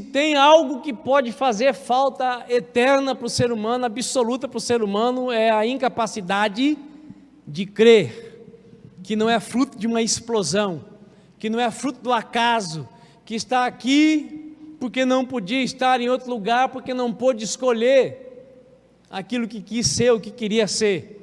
tem algo que pode fazer falta eterna para o ser humano, absoluta para o ser humano, é a incapacidade de crer, que não é fruto de uma explosão, que não é fruto do acaso, que está aqui porque não podia estar em outro lugar, porque não pôde escolher aquilo que quis ser, o que queria ser.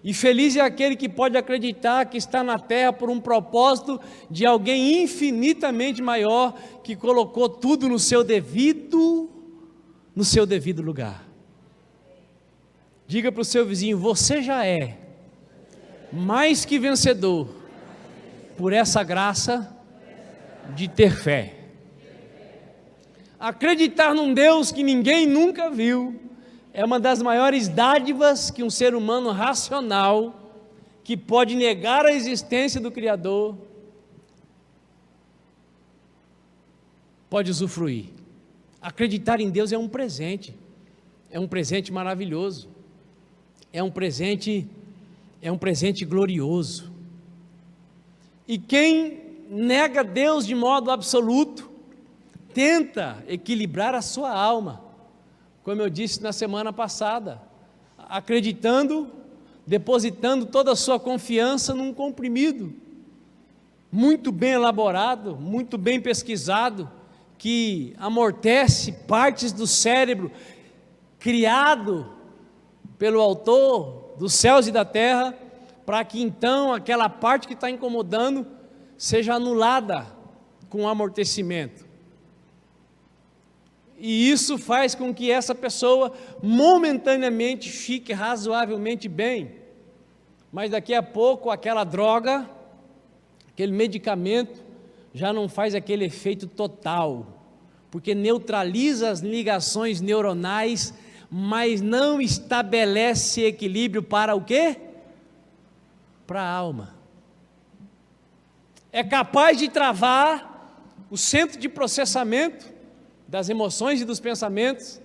E feliz é aquele que pode acreditar que está na terra por um propósito de alguém infinitamente maior, que colocou tudo no seu devido lugar. Diga para o seu vizinho: você já é mais que vencedor por essa graça de ter fé. Acreditar num Deus que ninguém nunca viu é uma das maiores dádivas que um ser humano racional, que pode negar a existência do Criador, pode usufruir. Acreditar em Deus é um presente maravilhoso, é um presente glorioso. E quem nega Deus de modo absoluto, tenta equilibrar a sua alma, como eu disse na semana passada, acreditando, depositando toda a sua confiança num comprimido, muito bem elaborado, muito bem pesquisado, que amortece partes do cérebro, criado pelo autor dos céus e da terra, para que então aquela parte que está incomodando, seja anulada com o amortecimento. E isso faz com que essa pessoa momentaneamente fique razoavelmente bem, mas daqui a pouco aquela droga, aquele medicamento, já não faz aquele efeito total, porque neutraliza as ligações neuronais, mas não estabelece equilíbrio para o quê? Para a alma. É capaz de travar o centro de processamento das emoções e dos pensamentos,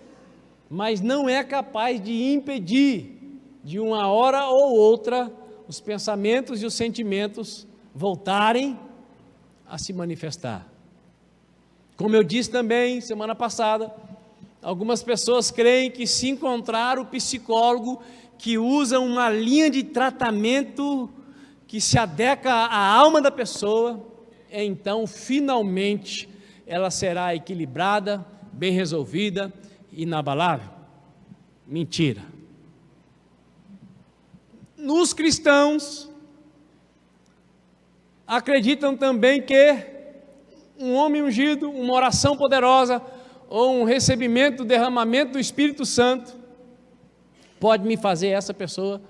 mas não é capaz de impedir, de uma hora ou outra, os pensamentos e os sentimentos voltarem a se manifestar. Como eu disse também semana passada, algumas pessoas creem que se encontrar o psicólogo que usa uma linha de tratamento que se adequa à alma da pessoa, então finalmente ela será equilibrada, bem resolvida, inabalável. Mentira. Nos cristãos, acreditam também que um homem ungido, uma oração poderosa, ou um recebimento, derramamento do Espírito Santo, pode me fazer essa pessoa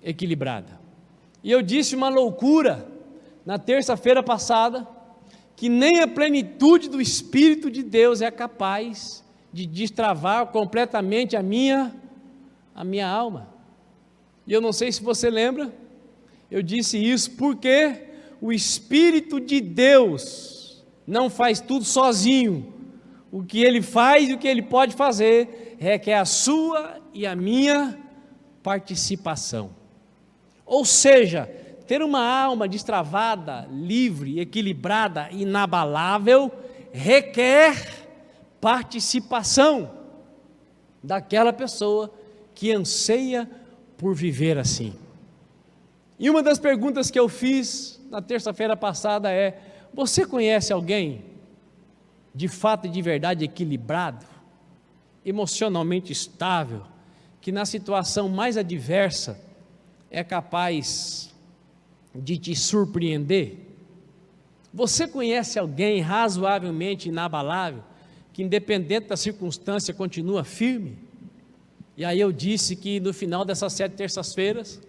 equilibrada. E eu disse uma loucura na terça-feira passada, que nem a plenitude do Espírito de Deus é capaz de destravar completamente a minha alma. E eu não sei se você lembra, eu disse isso porque o Espírito de Deus não faz tudo sozinho. O que Ele faz e o que Ele pode fazer requer a sua e a minha participação. Ou seja, ter uma alma destravada, livre, equilibrada, inabalável, requer participação daquela pessoa que anseia por viver assim. E uma das perguntas que eu fiz na terça-feira passada é: você conhece alguém de fato e de verdade equilibrado, emocionalmente estável, que na situação mais adversa é capaz de te surpreender? Você conhece alguém razoavelmente inabalável, que independente da circunstância continua firme? E aí eu disse que no final dessas 7 terças-feiras,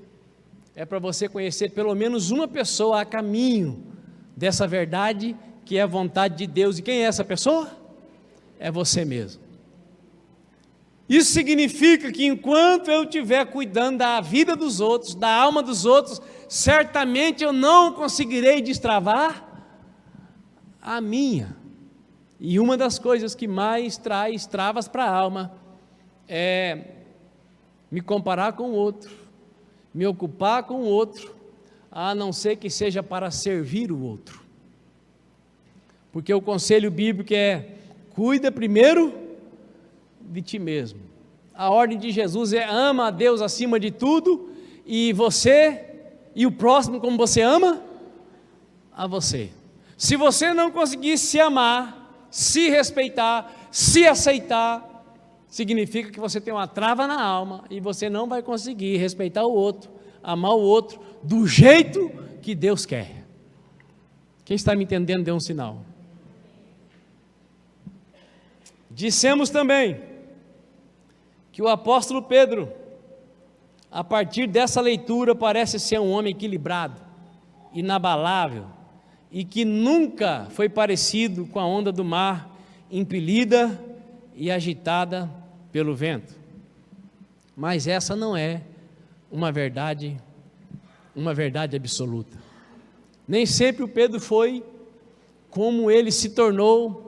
é para você conhecer pelo menos uma pessoa a caminho dessa verdade, que é a vontade de Deus. E quem é essa pessoa? É você mesmo. Isso significa que enquanto eu estiver cuidando da vida dos outros, da alma dos outros, certamente eu não conseguirei destravar a minha. E uma das coisas que mais traz travas para a alma é me comparar com o outro, me ocupar com o outro, a não ser que seja para servir o outro. Porque o conselho bíblico é: cuida primeiro de ti mesmo. A ordem de Jesus é: ama a Deus acima de tudo, e você e o próximo como você ama a você. Se você não conseguir se amar, se respeitar, se aceitar, significa que você tem uma trava na alma e você não vai conseguir respeitar o outro, amar o outro do jeito que Deus quer. Quem está me entendendo, dê um sinal. Dissemos também que o apóstolo Pedro, a partir dessa leitura, parece ser um homem equilibrado, inabalável, e que nunca foi parecido com a onda do mar, impelida e agitada pelo vento. Mas essa não é uma verdade absoluta. Nem sempre o Pedro foi como ele se tornou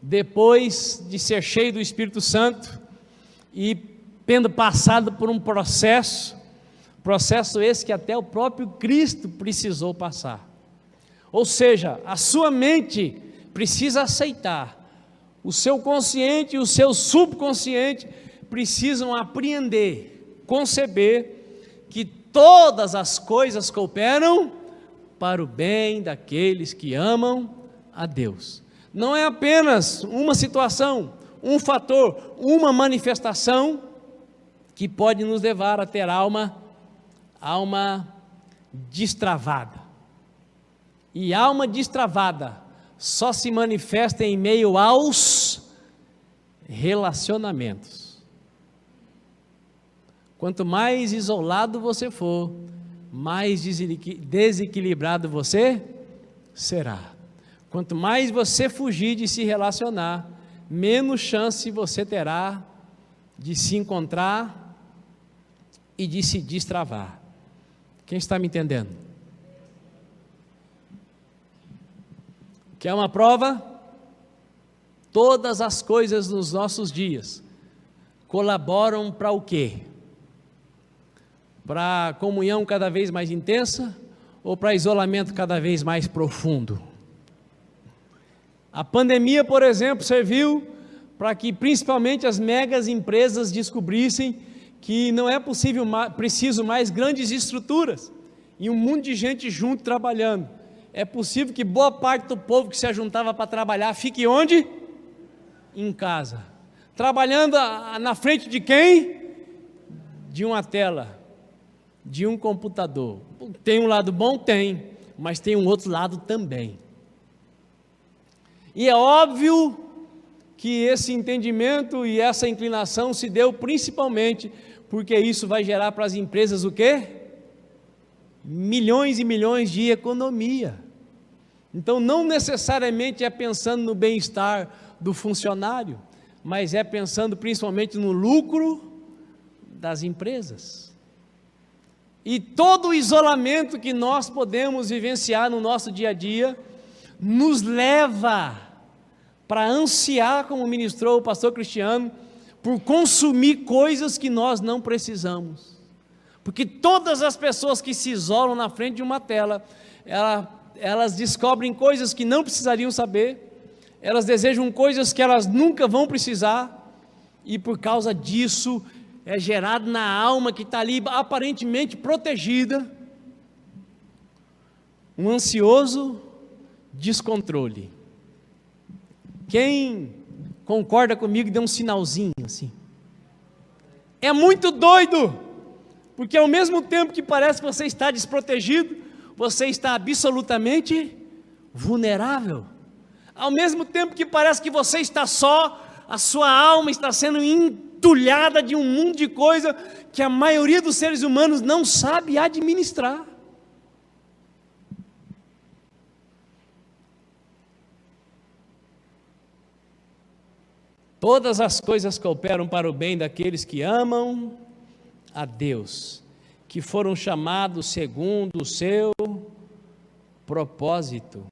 depois de ser cheio do Espírito Santo e tendo passado por um processo esse que até o próprio Cristo precisou passar. Ou seja, a sua mente precisa aceitar, o seu consciente e o seu subconsciente precisam apreender, conceber que todas as coisas cooperam para o bem daqueles que amam a Deus. Não é apenas uma situação, um fator, uma manifestação que pode nos levar a ter alma destravada. E alma destravada só se manifesta em meio aos relacionamentos. Quanto mais isolado você for, mais desequilibrado você será. Quanto mais você fugir de se relacionar, menos chance você terá de se encontrar e de se destravar. Quem está me entendendo? Quer uma prova? Todas as coisas nos nossos dias colaboram para o quê? Para a comunhão cada vez mais intensa ou para isolamento cada vez mais profundo? A pandemia, por exemplo, serviu para que principalmente as megas empresas descobrissem que não é preciso mais grandes estruturas e um monte de gente junto trabalhando. É possível que boa parte do povo que se ajuntava para trabalhar fique onde? Em casa. Trabalhando na frente de quem? De uma tela, de um computador. Tem um lado bom? Tem, mas tem um outro lado também. E é óbvio que esse entendimento e essa inclinação se deu principalmente porque isso vai gerar para as empresas o quê? Milhões e milhões de economia. Então não necessariamente é pensando no bem-estar do funcionário, mas é pensando principalmente no lucro das empresas. E todo o isolamento que nós podemos vivenciar no nosso dia a dia nos leva para ansiar, como ministrou o pastor Cristiano, por consumir coisas que nós não precisamos. Porque todas as pessoas que se isolam na frente de uma tela, elas descobrem coisas que não precisariam saber, elas desejam coisas que elas nunca vão precisar, e por causa disso é gerado na alma que está ali aparentemente protegida, um ansioso descontrole. Quem concorda comigo, dê um sinalzinho assim. É muito doido, porque ao mesmo tempo que parece que você está desprotegido, você está absolutamente vulnerável. Ao mesmo tempo que parece que você está só, a sua alma está sendo entulhada de um mundo de coisa que a maioria dos seres humanos não sabe administrar. Todas as coisas cooperam para o bem daqueles que amam a Deus, que foram chamados segundo o seu propósito.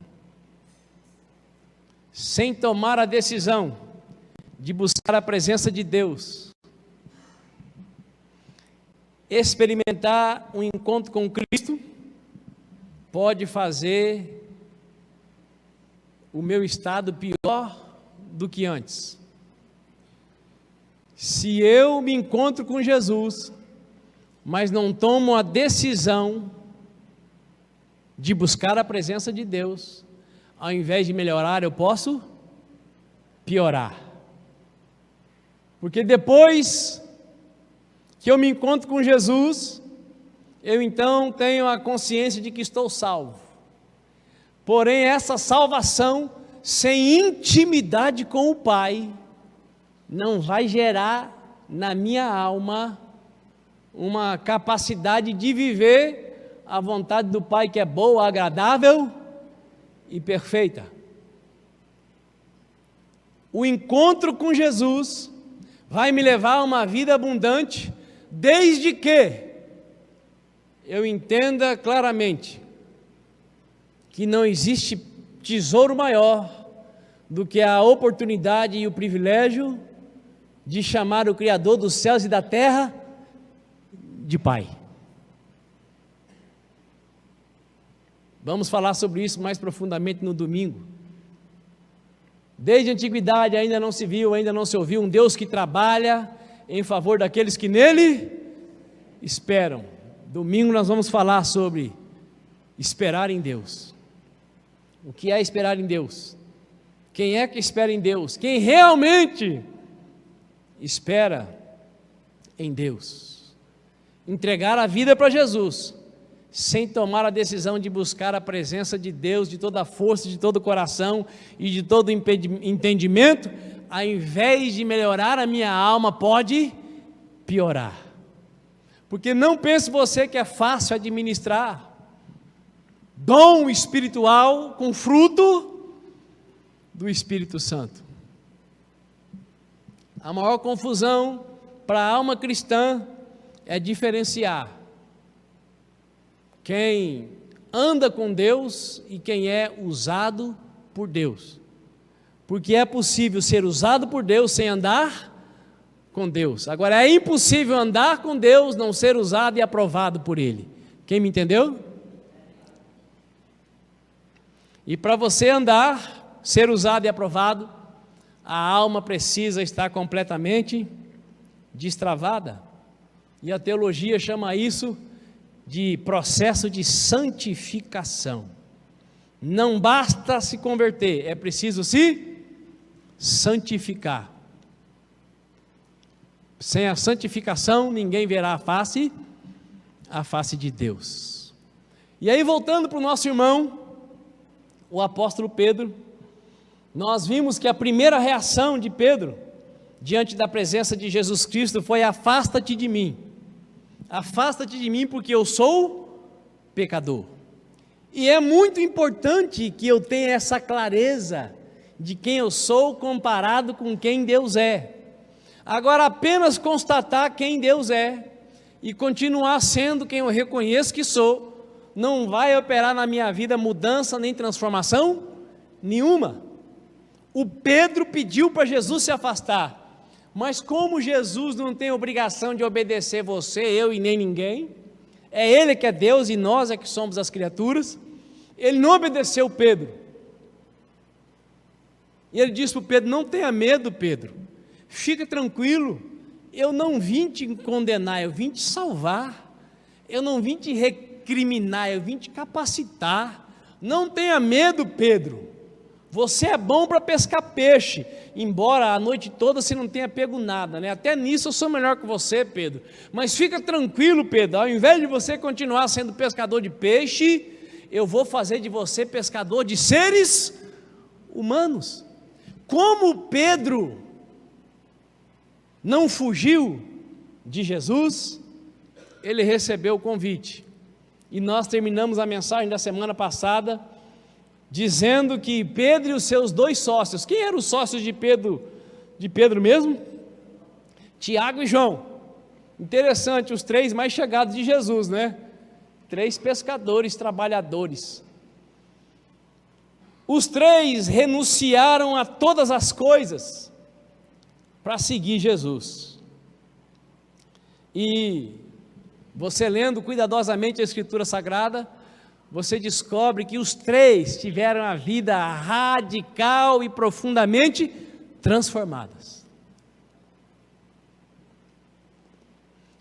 Sem tomar a decisão de buscar a presença de Deus, experimentar um encontro com Cristo, pode fazer o meu estado pior do que antes. Se eu me encontro com Jesus, mas não tomo a decisão de buscar a presença de Deus, ao invés de melhorar, eu posso piorar. Porque depois que eu me encontro com Jesus, eu então tenho a consciência de que estou salvo. Porém, essa salvação, sem intimidade com o Pai, não vai gerar na minha alma uma capacidade de viver a vontade do Pai, que é boa, agradável e perfeita. O encontro com Jesus vai me levar a uma vida abundante, desde que eu entenda claramente que não existe tesouro maior do que a oportunidade e o privilégio de chamar o Criador dos céus e da terra de Pai. Vamos falar sobre isso mais profundamente no domingo. Desde a antiguidade ainda não se viu, ainda não se ouviu um Deus que trabalha em favor daqueles que nele esperam. Domingo nós vamos falar sobre esperar em Deus. O que é esperar em Deus? Quem é que espera em Deus? Quem realmente espera em Deus? Entregar a vida para Jesus, sem tomar a decisão de buscar a presença de Deus, de toda a força, de todo o coração e de todo o entendimento, ao invés de melhorar a minha alma, pode piorar. Porque não pense você que é fácil administrar dom espiritual com fruto do Espírito Santo. A maior confusão para a alma cristã é diferenciar quem anda com Deus e quem é usado por Deus. Porque é possível ser usado por Deus sem andar com Deus. Agora, é impossível andar com Deus, não ser usado e aprovado por Ele. Quem me entendeu? E para você andar, ser usado e aprovado, a alma precisa estar completamente destravada. E a teologia chama isso de processo de santificação. Não basta se converter, é preciso se santificar. Sem a santificação, ninguém verá a face de Deus. E aí, voltando para o nosso irmão, o apóstolo Pedro, nós vimos que a primeira reação de Pedro, diante da presença de Jesus Cristo, foi: afasta-te de mim. Afasta-te de mim, porque eu sou pecador. E é muito importante que eu tenha essa clareza de quem eu sou comparado com quem Deus é. Agora, apenas constatar quem Deus é e continuar sendo quem eu reconheço que sou, não vai operar na minha vida mudança nem transformação nenhuma. O Pedro pediu para Jesus se afastar, mas como Jesus não tem obrigação de obedecer você, eu e nem ninguém, é Ele que é Deus e nós é que somos as criaturas, Ele não obedeceu Pedro. E Ele disse para o Pedro: não tenha medo, Pedro, fica tranquilo, eu não vim te condenar, eu vim te salvar, eu não vim te recriminar, eu vim te capacitar. Não tenha medo, Pedro, você é bom para pescar peixe, embora a noite toda você não tenha pego nada, né? Até nisso eu sou melhor que você, Pedro, mas fica tranquilo, Pedro, ao invés de você continuar sendo pescador de peixe, eu vou fazer de você pescador de seres humanos. Como Pedro não fugiu de Jesus, ele recebeu o convite. E nós terminamos a mensagem da semana passada dizendo que Pedro e os seus dois sócios, quem eram os sócios de Pedro mesmo? Tiago e João. Interessante, os três mais chegados de Jesus, né? 3 pescadores, trabalhadores. Os 3 renunciaram a todas as coisas para seguir Jesus. E você lendo cuidadosamente a Escritura Sagrada, você descobre que os 3 tiveram a vida radical e profundamente transformadas.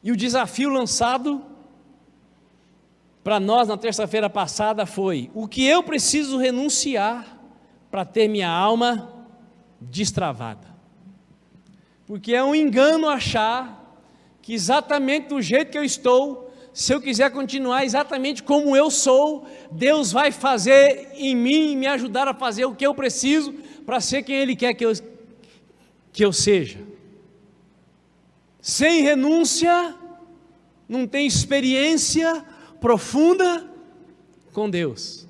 E o desafio lançado para nós na terça-feira passada foi: o que eu preciso renunciar para ter minha alma destravada? Porque é um engano achar que exatamente do jeito que eu estou, se eu quiser continuar exatamente como eu sou, Deus vai fazer em mim e me ajudar a fazer o que eu preciso para ser quem Ele quer que eu seja. Sem renúncia, não tem experiência profunda com Deus.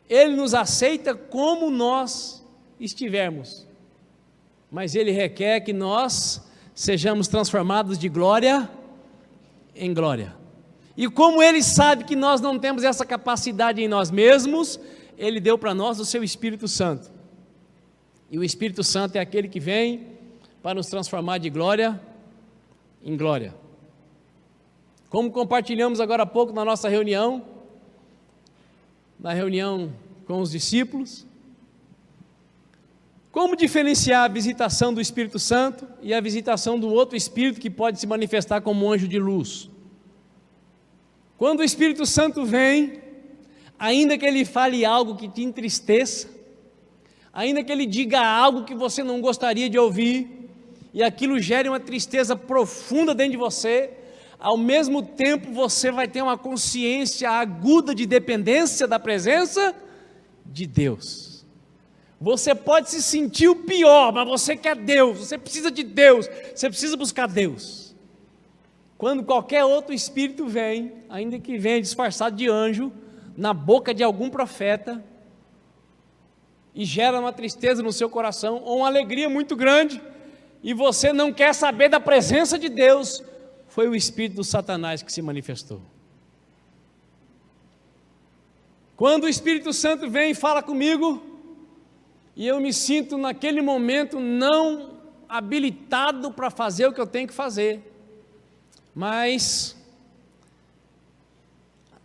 Ele nos aceita como nós estivermos, mas Ele requer que nós sejamos transformados de glória em glória. E como Ele sabe que nós não temos essa capacidade em nós mesmos, Ele deu para nós o Seu Espírito Santo. E o Espírito Santo é aquele que vem para nos transformar de glória em glória. Como compartilhamos agora há pouco na nossa reunião, na reunião com os discípulos, como diferenciar a visitação do Espírito Santo e a visitação do outro Espírito que pode se manifestar como um anjo de luz? Quando o Espírito Santo vem, ainda que ele fale algo que te entristeça, ainda que ele diga algo que você não gostaria de ouvir, e aquilo gere uma tristeza profunda dentro de você, ao mesmo tempo você vai ter uma consciência aguda de dependência da presença de Deus. Você pode se sentir o pior, mas você quer Deus, você precisa de Deus, você precisa buscar Deus. Quando qualquer outro espírito vem, ainda que venha disfarçado de anjo, na boca de algum profeta, e gera uma tristeza no seu coração, ou uma alegria muito grande, e você não quer saber da presença de Deus, foi o espírito do Satanás que se manifestou. Quando o Espírito Santo vem e fala comigo, e eu me sinto naquele momento não habilitado para fazer o que eu tenho que fazer, mas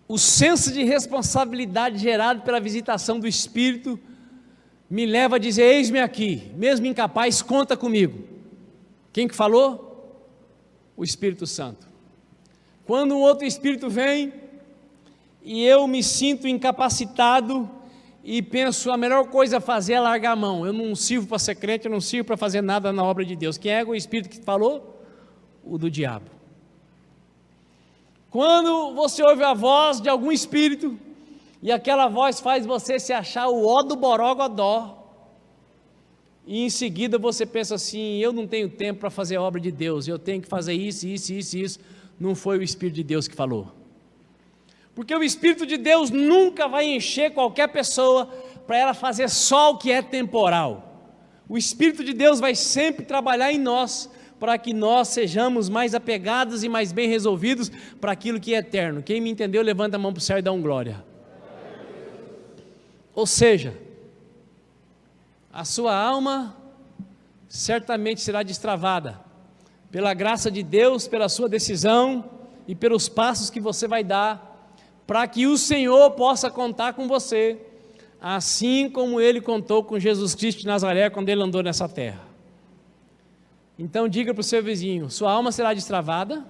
o senso de responsabilidade gerado pela visitação do Espírito me leva a dizer: eis-me aqui, mesmo incapaz, conta comigo. Quem que falou? O Espírito Santo. Quando um outro Espírito vem e eu me sinto incapacitado e penso, a melhor coisa a fazer é largar a mão, eu não sirvo para ser crente, eu não sirvo para fazer nada na obra de Deus. Quem é o Espírito que falou? O do diabo. Quando você ouve a voz de algum Espírito, e aquela voz faz você se achar o ó do borogodó, e em seguida você pensa assim: eu não tenho tempo para fazer a obra de Deus, eu tenho que fazer isso, isso, isso, isso. Não foi o Espírito de Deus que falou, porque o Espírito de Deus nunca vai encher qualquer pessoa para ela fazer só o que é temporal. O Espírito de Deus vai sempre trabalhar em nós, para que nós sejamos mais apegados e mais bem resolvidos para aquilo que é eterno. Quem me entendeu, levanta a mão para o céu e dá um glória. Ou seja, a sua alma certamente será destravada, pela graça de Deus, pela sua decisão e pelos passos que você vai dar, para que o Senhor possa contar com você, assim como Ele contou com Jesus Cristo de Nazaré quando Ele andou nessa terra. Então diga para o seu vizinho: sua alma será destravada,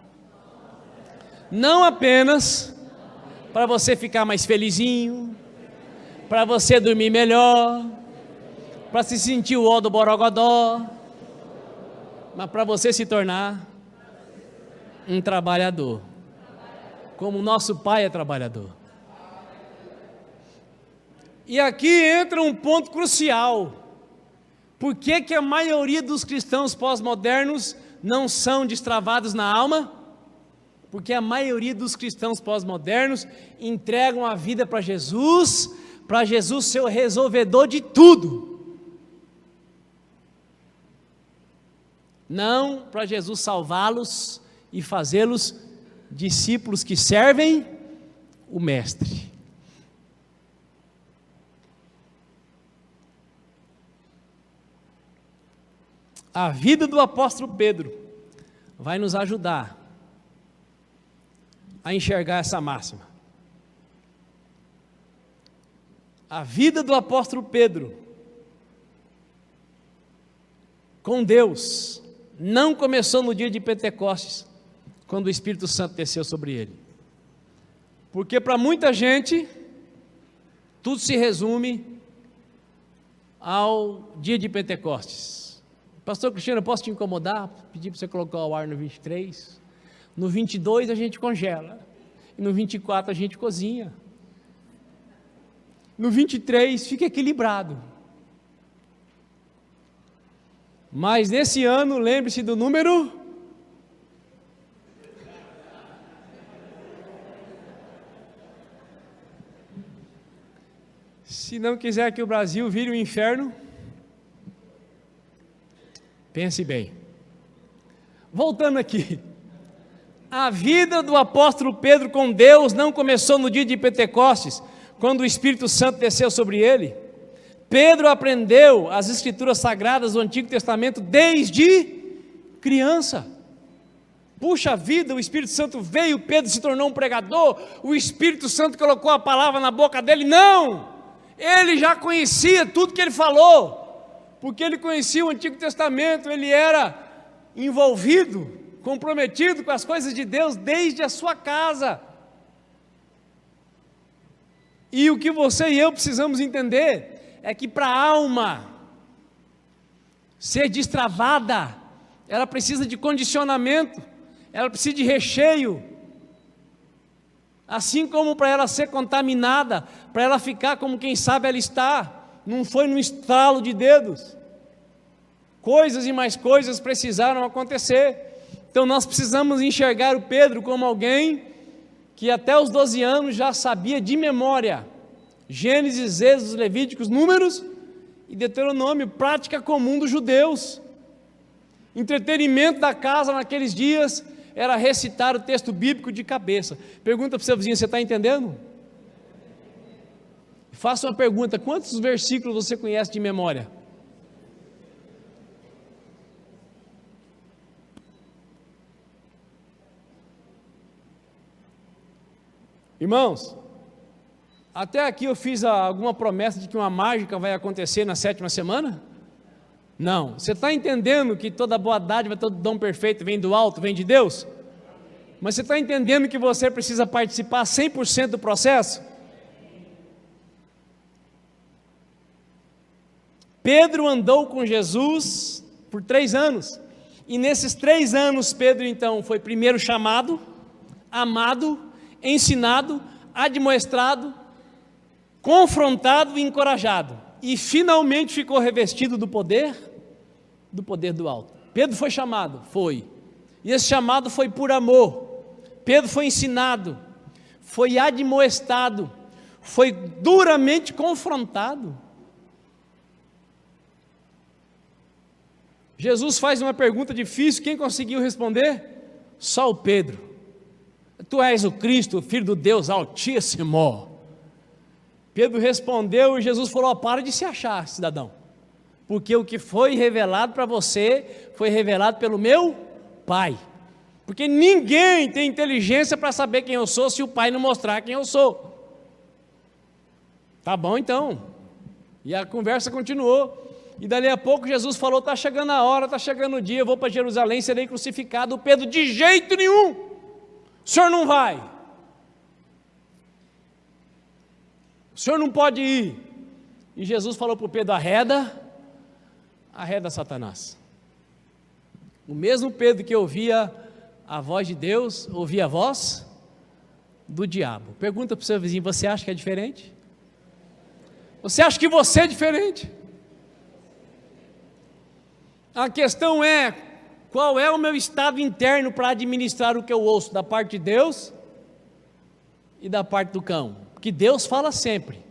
não apenas para você ficar mais felizinho, para você dormir melhor, para se sentir o ó do borogodó, mas para você se tornar um trabalhador, como o nosso Pai é trabalhador. E aqui entra um ponto crucial. Por que que a maioria dos cristãos pós-modernos não são destravados na alma? Porque a maioria dos cristãos pós-modernos entregam a vida para Jesus ser o resolvedor de tudo. Não para Jesus salvá-los e fazê-los discípulos que servem o Mestre. A vida do apóstolo Pedro vai nos ajudar a enxergar essa máxima. A vida do apóstolo Pedro com Deus não começou no dia de Pentecostes, quando o Espírito Santo desceu sobre ele. Porque para muita gente, tudo se resume ao dia de Pentecostes. Pastor Cristiano, eu posso te incomodar? Pedir para você colocar o ar no 23. No 22 a gente congela. E no 24 a gente cozinha. No 23 fica equilibrado. Mas nesse ano, lembre-se do número. Se não quiser que o Brasil vire um inferno, pense bem. Voltando aqui. A vida do apóstolo Pedro com Deus não começou no dia de Pentecostes, quando o Espírito Santo desceu sobre ele. Pedro aprendeu as Escrituras Sagradas do Antigo Testamento desde criança. Puxa vida, o Espírito Santo veio, Pedro se tornou um pregador, o Espírito Santo colocou a palavra na boca dele. Não! Ele já conhecia tudo que ele falou, porque ele conhecia o Antigo Testamento, ele era envolvido, comprometido com as coisas de Deus desde a sua casa. E o que você e eu precisamos entender é que para a alma ser destravada, ela precisa de condicionamento, ela precisa de recheio. Assim como para ela ser contaminada, para ela ficar como quem sabe ela está, não foi num estalo de dedos. Coisas e mais coisas precisaram acontecer. Então nós precisamos enxergar o Pedro como alguém que até os 12 anos já sabia de memória Gênesis, Êxodo, Levíticos, Números e Deuteronômio, prática comum dos judeus. Entretenimento da casa naqueles dias era recitar o texto bíblico de cabeça. Pergunta para o seu vizinho, você está entendendo? Faça uma pergunta, quantos versículos você conhece de memória? Irmãos, até aqui eu fiz alguma promessa de que uma mágica vai acontecer na 7ª semana? Não. Você está entendendo que toda boa dádiva, todo dom perfeito vem do alto, vem de Deus? Mas você está entendendo que você precisa participar 100% do processo? Pedro andou com Jesus por 3 anos, e nesses 3 anos Pedro então foi primeiro chamado, amado, ensinado, admoestado, confrontado e encorajado, e finalmente ficou revestido do poder do alto. Pedro foi chamado? Foi, e esse chamado foi por amor. Pedro foi ensinado, foi admoestado, foi duramente confrontado. Jesus faz uma pergunta difícil, quem conseguiu responder? Só o Pedro. Tu és o Cristo, o Filho do Deus Altíssimo. Pedro respondeu e Jesus falou, para de se achar, cidadão, porque o que foi revelado para você, foi revelado pelo meu Pai, porque ninguém tem inteligência para saber quem eu sou, se o Pai não mostrar quem eu sou. Tá bom então, e a conversa continuou, e dali a pouco Jesus falou, está chegando a hora, está chegando o dia, eu vou para Jerusalém, serei crucificado. O Pedro, de jeito nenhum, o senhor não vai, o senhor não pode ir. E Jesus falou para o Pedro, arreda Satanás. O mesmo Pedro que ouvia a voz de Deus, ouvia a voz do diabo. Pergunta para o seu vizinho, você acha que é diferente? Você acha que você é diferente? A questão é, qual é o meu estado interno para administrar o que eu ouço da parte de Deus e da parte do cão? Porque Deus fala sempre,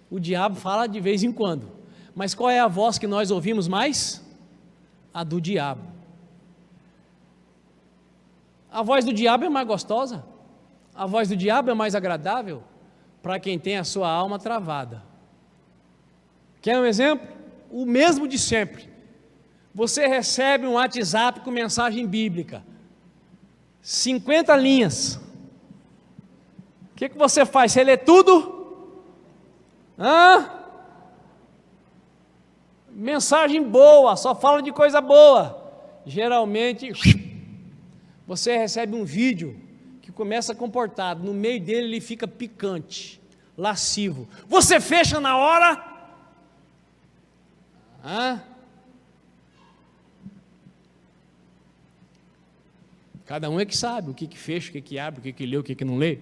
o diabo fala de vez em quando, mas qual é a voz que nós ouvimos mais? A do diabo. A voz do diabo é mais gostosa, a voz do diabo é mais agradável para quem tem a sua alma travada. Quer um exemplo? O mesmo de sempre. Você recebe um WhatsApp com mensagem bíblica, 50 linhas, o que você faz? Você lê tudo? mensagem boa, só fala de coisa boa. Geralmente, você recebe um vídeo que começa comportado, no meio dele ele fica picante, lascivo. Você fecha na hora? Cada um é que sabe o que fecha, o que abre, o que lê, o que não lê.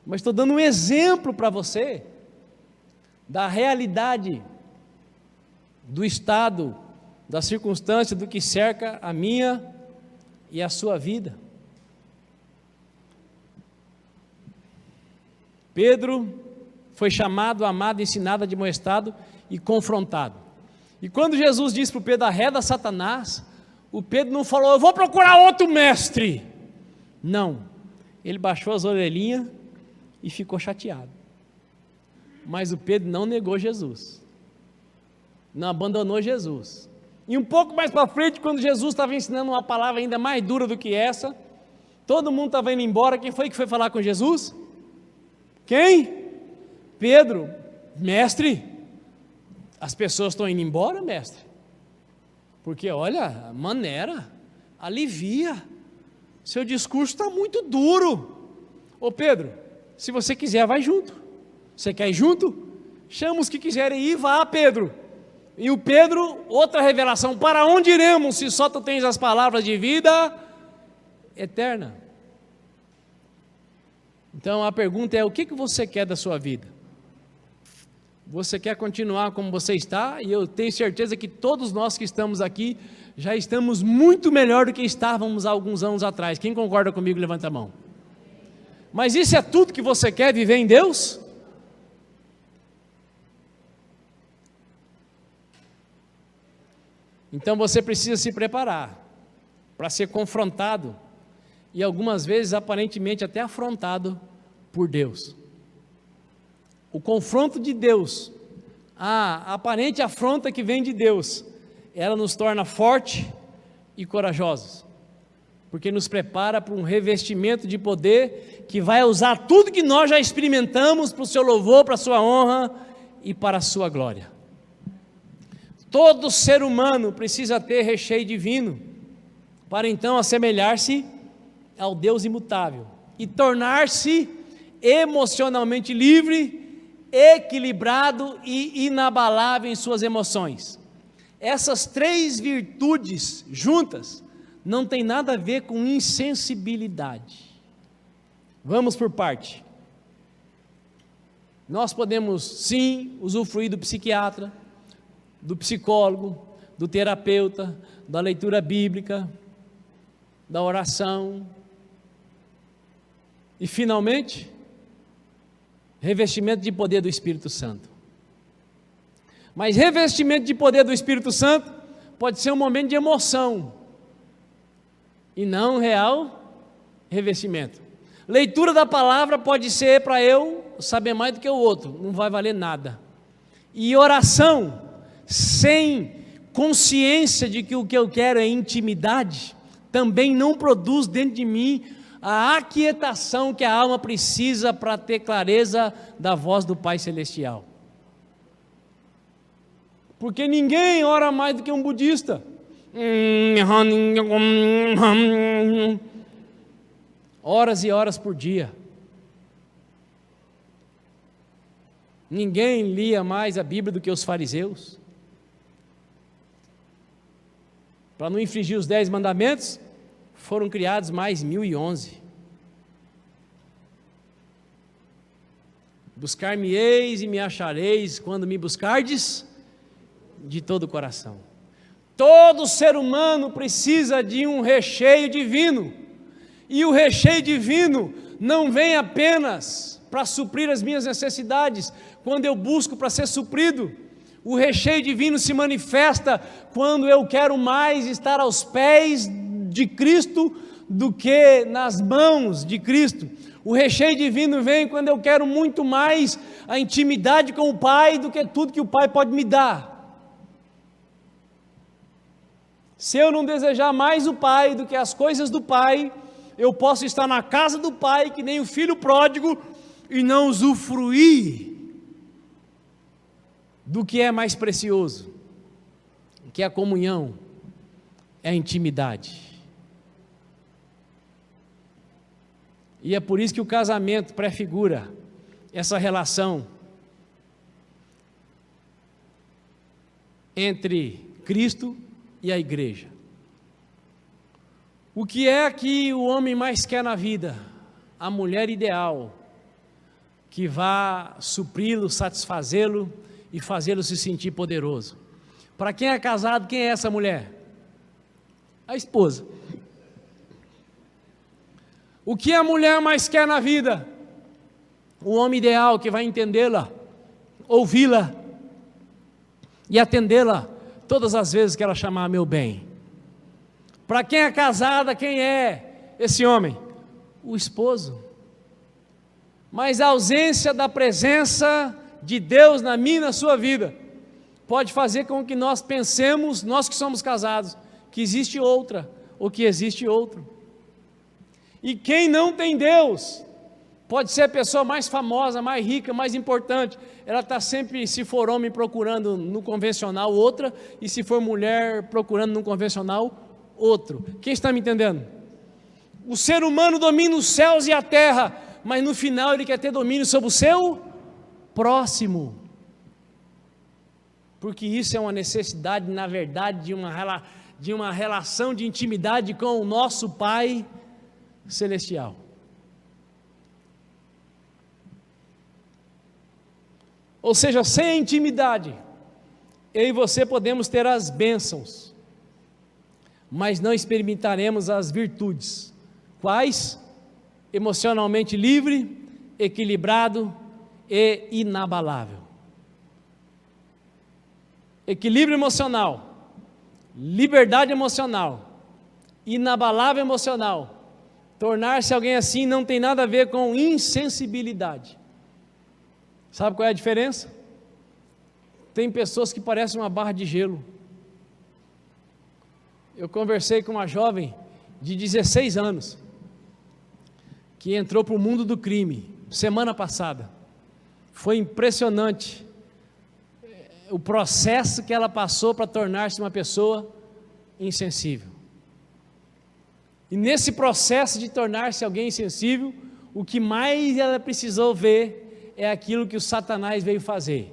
Mas estou dando um exemplo para você da realidade, do estado, da circunstância, do que cerca a minha e a sua vida. Pedro foi chamado, amado, ensinado, admoestado e confrontado. E quando Jesus disse para o Pedro: arreda Satanás, o Pedro não falou: eu vou procurar outro mestre. Não, ele baixou as orelhinhas e ficou chateado. Mas o Pedro não negou Jesus, não abandonou Jesus. E um pouco mais para frente, quando Jesus estava ensinando uma palavra ainda mais dura do que essa, todo mundo estava indo embora. Quem foi que foi falar com Jesus? Quem? Pedro. Mestre, as pessoas estão indo embora, mestre, porque olha, maneira, alivia, seu discurso está muito duro. Ô Pedro, se você quiser, vai junto. Você quer ir junto? Chama os que quiserem ir, vá, Pedro. E o Pedro, outra revelação: para onde iremos se só tu tens as palavras de vida eterna? Então a pergunta é: o que você quer da sua vida? Você quer continuar como você está? E eu tenho certeza que todos nós que estamos aqui já estamos muito melhor do que estávamos há alguns anos atrás. Quem concorda comigo, levanta a mão. Mas isso é tudo que você quer, viver em Deus? Então você precisa se preparar para ser confrontado e algumas vezes aparentemente até afrontado por Deus. O confronto de Deus, a aparente afronta que vem de Deus, ela nos torna fortes e corajosos, porque nos prepara para um revestimento de poder que vai usar tudo que nós já experimentamos para o seu louvor, para a sua honra e para a sua glória. Todo ser humano precisa ter recheio divino, para então assemelhar-se ao Deus imutável e tornar-se emocionalmente livre, equilibrado e inabalável em suas emoções. Essas três virtudes juntas não tem nada a ver com insensibilidade. Vamos por parte. Nós podemos sim usufruir do psiquiatra, do psicólogo, do terapeuta, da leitura bíblica, da oração e finalmente revestimento de poder do Espírito Santo. Mas revestimento de poder do Espírito Santo pode ser um momento de emoção e não real revestimento. Leitura da palavra pode ser para eu saber mais do que o outro, não vai valer nada. E oração sem consciência de que o que eu quero é intimidade, também não produz dentro de mim a aquietação que a alma precisa para ter clareza da voz do Pai Celestial. Porque ninguém ora mais do que um budista. Horas e horas por dia. Ninguém lia mais a Bíblia do que os fariseus. Para não infringir os 10 mandamentos, foram criados mais 1011. Buscar-me-eis e me achareis quando me buscardes de todo o coração. Todo ser humano precisa de um recheio divino, e o recheio divino não vem apenas para suprir as minhas necessidades, quando eu busco para ser suprido. O recheio divino se manifesta quando eu quero mais estar aos pés de Cristo do que nas mãos de Cristo. O recheio divino vem quando eu quero muito mais a intimidade com o Pai do que tudo que o Pai pode me dar. Se eu não desejar mais o Pai do que as coisas do Pai, eu posso estar na casa do Pai que nem o filho pródigo e não usufruir do que é mais precioso. que é a comunhão, é a intimidade. E é por isso que o casamento prefigura essa relação entre Cristo e a igreja. O que é que o homem mais quer na vida? A mulher ideal, que vá supri-lo, satisfazê-lo e fazê-lo se sentir poderoso. Para quem é casado, quem é essa mulher? A esposa. O que a mulher mais quer na vida? O homem ideal que vai entendê-la, ouvi-la e atendê-la todas as vezes que ela chamar meu bem. Para quem é casada, quem é esse homem? O esposo. Mas a ausência da presença de Deus na minha e na sua vida pode fazer com que nós pensemos, nós que somos casados, que existe outra ou que existe outro. E quem não tem Deus, pode ser a pessoa mais famosa, mais rica, mais importante, ela está sempre, se for homem, procurando no convencional outra, e se for mulher, procurando no convencional outro. Quem está me entendendo? O ser humano domina os céus e a terra, mas no final ele quer ter domínio sobre o seu próximo, porque isso é uma necessidade, na verdade, de uma relação de intimidade com o nosso Pai Celestial. Ou seja, sem a intimidade, eu e você podemos ter as bênçãos, mas não experimentaremos as virtudes. Quais? Emocionalmente livre, equilibrado e inabalável. Equilíbrio emocional, liberdade emocional, inabalável emocional. Tornar-se alguém assim não tem nada a ver com insensibilidade. Sabe qual é a diferença? Tem pessoas que parecem uma barra de gelo. Eu conversei com uma jovem de 16 anos, que entrou para o mundo do crime, semana passada. Foi impressionante o processo que ela passou para tornar-se uma pessoa insensível. E nesse processo de tornar-se alguém insensível, o que mais ela precisou ver é aquilo que o Satanás veio fazer.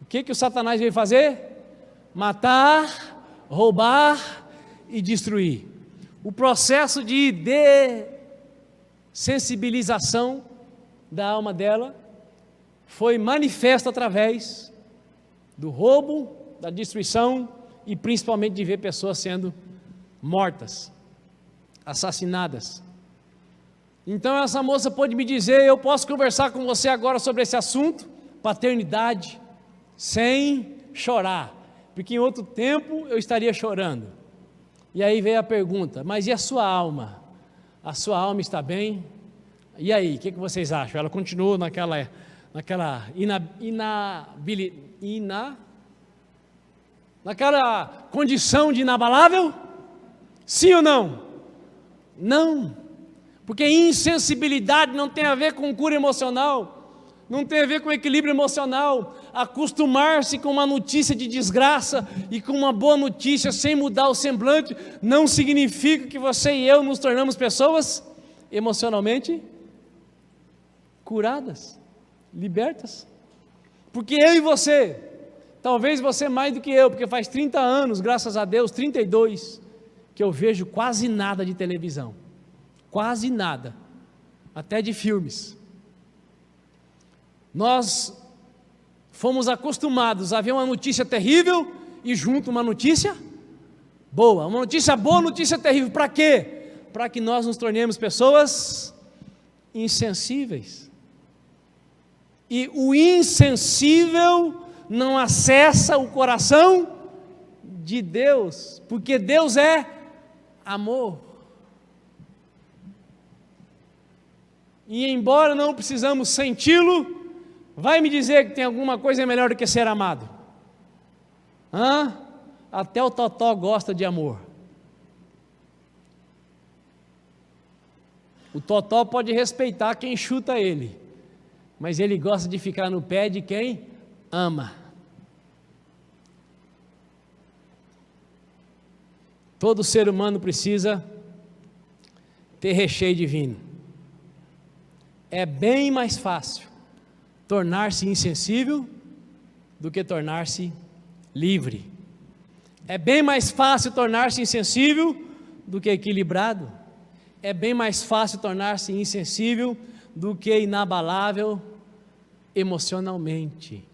O que o Satanás veio fazer? Matar, roubar e destruir. O processo de dessensibilização da alma dela foi manifesto através do roubo, da destruição e principalmente de ver pessoas sendo mortas, assassinadas. Então essa moça pôde me dizer: eu posso conversar com você agora sobre esse assunto, paternidade, sem chorar, porque em outro tempo eu estaria chorando. E aí veio a pergunta: mas e a sua alma? A sua alma está bem? E aí, o que vocês acham? Ela continuou naquela condição de inabalável? Sim ou não? Não, porque insensibilidade não tem a ver com cura emocional, não tem a ver com equilíbrio emocional. Acostumar-se com uma notícia de desgraça e com uma boa notícia sem mudar o semblante, não significa que você e eu nos tornamos pessoas emocionalmente curadas, libertas. Porque eu e você, talvez você mais do que eu, porque faz 30 anos, graças a Deus, 32, que eu vejo quase nada de televisão, quase nada, até de filmes. Nós fomos acostumados a ver uma notícia terrível e junto uma notícia boa, notícia terrível. Para quê? Para que nós nos tornemos pessoas insensíveis. E o insensível não acessa o coração de Deus, porque Deus é amor. E embora não precisamos senti-lo, vai me dizer que tem alguma coisa melhor do que ser amado? Até o totó gosta de amor. O totó pode respeitar quem chuta ele, mas ele gosta de ficar no pé de quem ama. Todo ser humano precisa ter recheio divino. É bem mais fácil tornar-se insensível do que tornar-se livre. É bem mais fácil tornar-se insensível do que equilibrado. É bem mais fácil tornar-se insensível do que inabalável emocionalmente.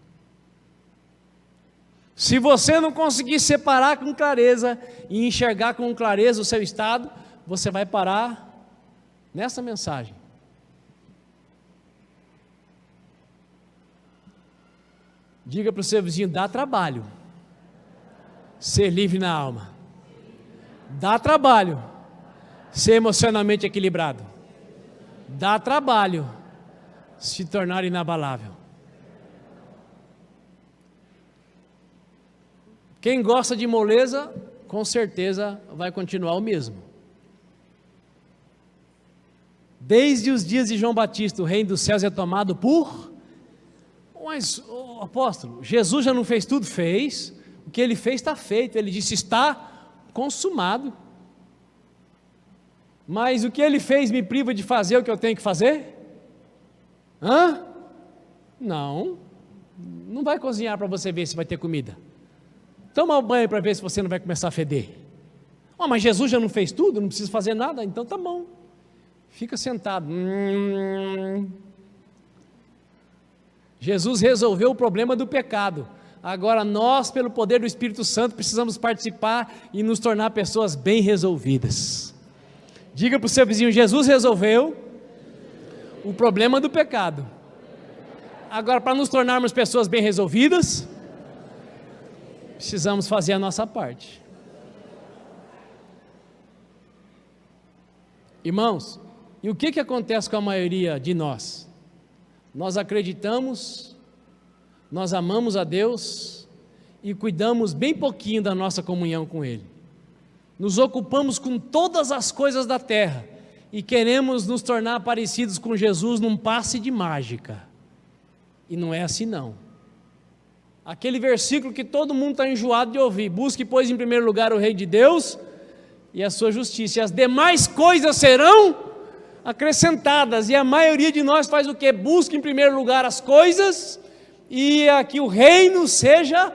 Se você não conseguir separar com clareza e enxergar com clareza o seu estado, você vai parar nessa mensagem. Diga para o seu vizinho: dá trabalho ser livre na alma. Dá trabalho ser emocionalmente equilibrado. Dá trabalho se tornar inabalável. Quem gosta de moleza, com certeza vai continuar o mesmo. Desde os dias de João Batista, o reino dos céus é tomado por... Mas, apóstolo, Jesus já não fez tudo? Fez. O que ele fez está feito. Ele disse: está consumado. Mas o que ele fez me priva de fazer o que eu tenho que fazer? Não. Não vai cozinhar para você ver se vai ter comida. Toma um banho para ver se você não vai começar a feder. Mas Jesus já não fez tudo, não precisa fazer nada? Então tá bom. Fica sentado. Jesus resolveu o problema do pecado. Agora nós, pelo poder do Espírito Santo, precisamos participar e nos tornar pessoas bem resolvidas. Diga para o seu vizinho: Jesus resolveu o problema do pecado. Agora, para nos tornarmos pessoas bem resolvidas, precisamos fazer a nossa parte. Irmãos, e o que acontece com a maioria de nós? Nós acreditamos, nós amamos a Deus e cuidamos bem pouquinho da nossa comunhão com Ele. Nos ocupamos com todas as coisas da terra e queremos nos tornar parecidos com Jesus num passe de mágica. E não é assim não. Aquele versículo que todo mundo está enjoado de ouvir: busque, pois, em primeiro lugar o reino de Deus e a sua justiça, e as demais coisas serão acrescentadas. E a maioria de nós faz o quê? Busca em primeiro lugar as coisas e que o reino seja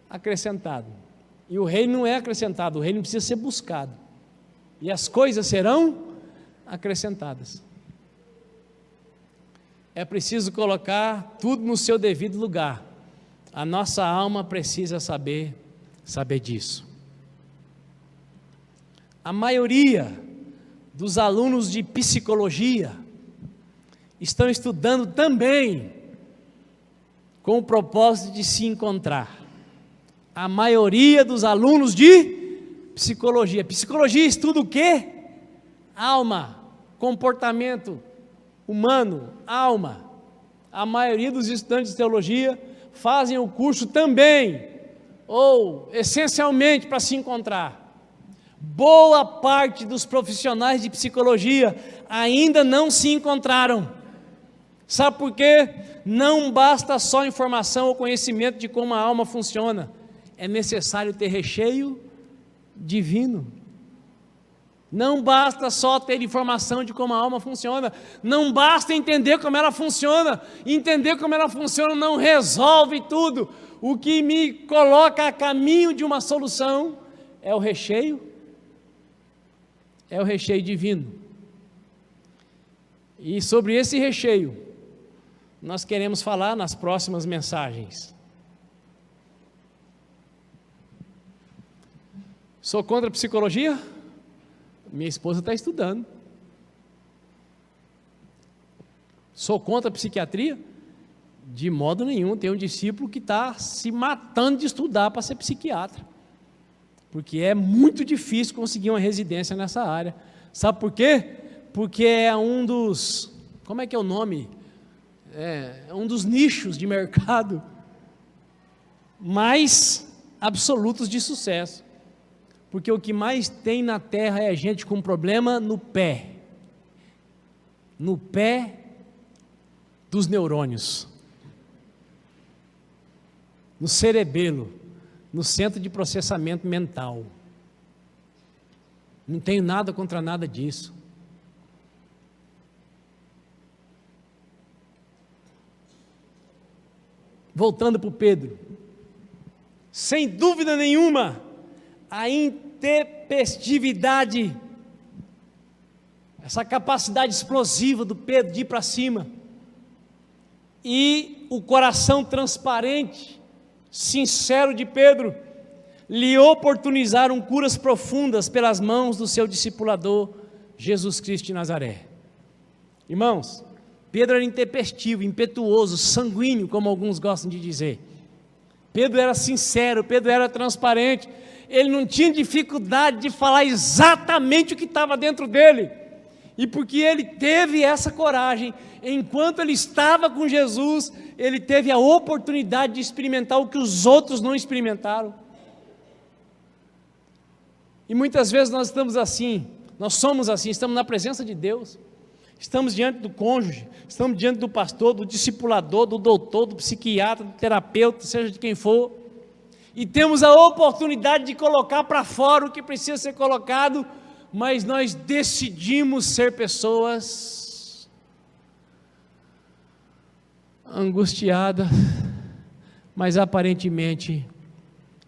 acrescentado. E o reino não é acrescentado, o reino precisa ser buscado. E as coisas serão acrescentadas. É preciso colocar tudo no seu devido lugar. A nossa alma precisa saber disso. A maioria dos alunos de psicologia estão estudando também com o propósito de se encontrar. A maioria dos alunos de psicologia. Psicologia estuda o quê? Alma, comportamento humano, alma. A maioria dos estudantes de teologia fazem o curso também, ou essencialmente, para se encontrar. Boa parte dos profissionais de psicologia ainda não se encontraram. Sabe por quê? Não basta só informação ou conhecimento de como a alma funciona. É necessário ter recheio divino. Não basta só ter informação de como a alma funciona. Não basta entender como ela funciona. Entender como ela funciona não resolve tudo. O que me coloca a caminho de uma solução é o recheio. É o recheio divino. E sobre esse recheio, nós queremos falar nas próximas mensagens. Sou contra a psicologia? Minha esposa está estudando. Sou contra a psiquiatria? De modo nenhum. Tem um discípulo que está se matando de estudar para ser psiquiatra, porque é muito difícil conseguir uma residência nessa área. Sabe por quê? Porque é um dos, como é que é o nome? É um dos nichos de mercado mais absolutos de sucesso. Porque o que mais tem na terra é gente com problema no pé dos neurônios, no cerebelo, no centro de processamento mental. Não tenho nada contra nada disso. Voltando para o Pedro, sem dúvida nenhuma, a intempestividade, essa capacidade explosiva do Pedro de ir para cima, e o coração transparente, sincero de Pedro, lhe oportunizaram curas profundas pelas mãos do seu discipulador, Jesus Cristo de Nazaré. Irmãos, Pedro era intempestivo, impetuoso, sanguíneo, como alguns gostam de dizer. Pedro era sincero, Pedro era transparente, ele não tinha dificuldade de falar exatamente o que estava dentro dele, e porque ele teve essa coragem, enquanto ele estava com Jesus, ele teve a oportunidade de experimentar o que os outros não experimentaram. E muitas vezes nós estamos assim, nós somos assim, estamos na presença de Deus, estamos diante do cônjuge, estamos diante do pastor, do discipulador, do doutor, do psiquiatra, do terapeuta, seja de quem for, e temos a oportunidade de colocar para fora o que precisa ser colocado, mas nós decidimos ser pessoas angustiadas, mas aparentemente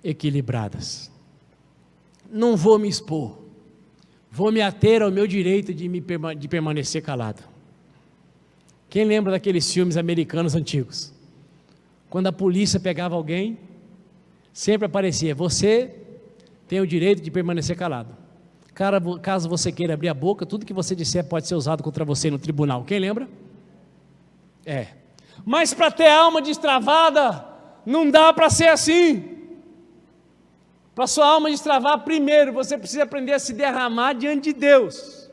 equilibradas. Não vou me expor, vou me ater ao meu direito de permanecer calado. Quem lembra daqueles filmes americanos antigos? Quando a polícia pegava alguém, sempre aparecia: você tem o direito de permanecer calado. Caso você queira abrir a boca, tudo que você disser pode ser usado contra você no tribunal. Quem lembra? Mas para ter alma destravada, não dá para ser assim. Para sua alma destravar, primeiro, você precisa aprender a se derramar diante de Deus.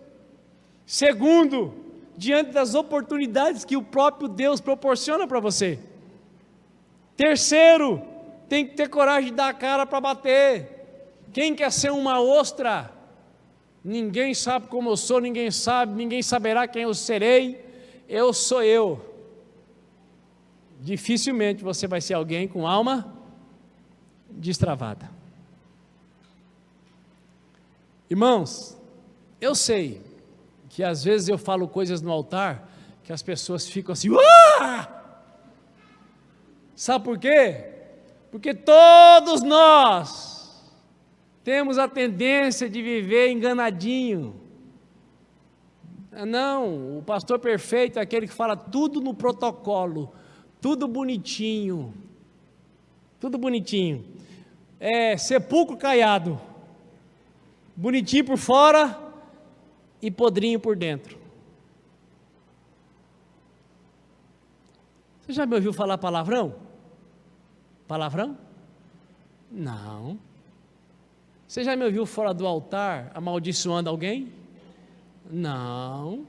Segundo, diante das oportunidades que o próprio Deus proporciona para você. Terceiro, tem que ter coragem de dar a cara para bater. Quem quer ser uma ostra? Ninguém sabe como eu sou, ninguém saberá quem eu serei, eu sou eu. Dificilmente você vai ser alguém com alma destravada. Irmãos, eu sei que às vezes eu falo coisas no altar que as pessoas ficam assim: uah! Sabe por quê? Porque todos nós temos a tendência de viver enganadinho. Não, o pastor perfeito é aquele que fala tudo no protocolo, tudo bonitinho, sepulcro caiado, bonitinho por fora e podrinho por dentro. Você já me ouviu falar palavrão? Palavrão? Não. Você já me ouviu fora do altar amaldiçoando alguém? Não.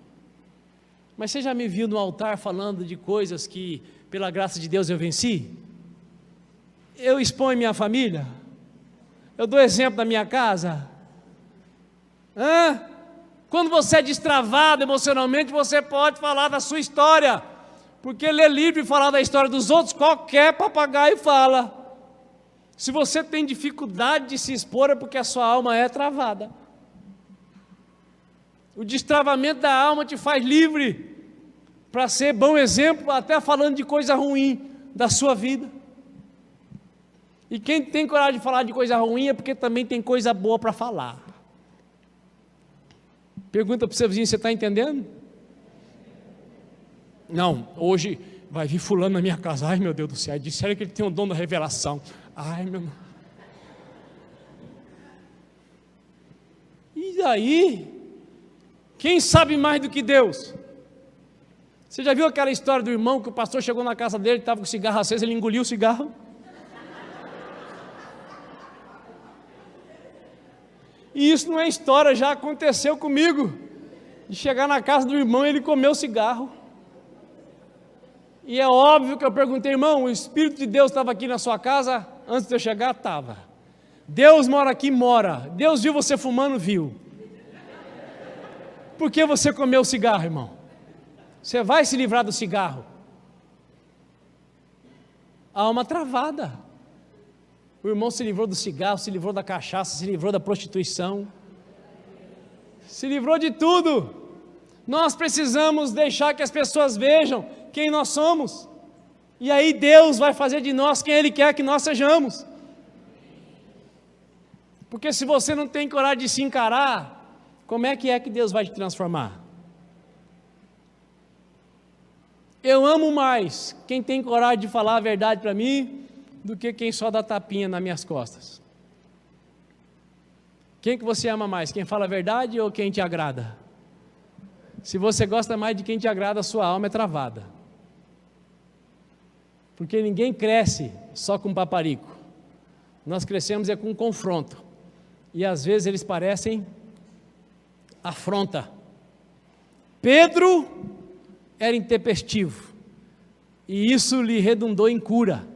Mas você já me viu no altar falando de coisas que, pela graça de Deus, eu venci? Eu exponho minha família? Eu dou exemplo da minha casa? Quando você é destravado emocionalmente, você pode falar da sua história, porque ler livro e falar da história dos outros, qualquer papagaio fala. Se você tem dificuldade de se expor, é porque a sua alma é travada. O destravamento da alma te faz livre para ser bom exemplo, até falando de coisa ruim da sua vida. E quem tem coragem de falar de coisa ruim é porque também tem coisa boa para falar. Pergunta para o seu vizinho: você está entendendo? Não, hoje vai vir fulano na minha casa. Ai, meu Deus do céu, disseram que ele tem um dom da revelação. Ai, meu... E daí? Quem sabe mais do que Deus? Você já viu aquela história do irmão que o pastor chegou na casa dele, estava com o cigarro aceso, ele engoliu o cigarro? E isso não é história, já aconteceu comigo, de chegar na casa do irmão e ele comeu o cigarro. E é óbvio que eu perguntei: irmão, o Espírito de Deus estava aqui na sua casa antes de eu chegar? Estava. Deus mora aqui? Mora. Deus viu você fumando? Viu. Por que você comeu o cigarro, irmão? Você vai se livrar do cigarro? Alma travada. O irmão se livrou do cigarro, se livrou da cachaça, se livrou da prostituição. Se livrou de tudo. Nós precisamos deixar que as pessoas vejam quem nós somos. E aí Deus vai fazer de nós quem Ele quer que nós sejamos. Porque se você não tem coragem de se encarar, como é que Deus vai te transformar? Eu amo mais quem tem coragem de falar a verdade para mim, do que quem só dá tapinha nas minhas costas. Quem que você ama mais? Quem fala a verdade ou quem te agrada? Se você gosta mais de quem te agrada, a sua alma é travada. Porque ninguém cresce só com paparico. Nós crescemos com confronto. E às vezes eles parecem afronta. Pedro era intempestivo. E isso lhe redundou em cura.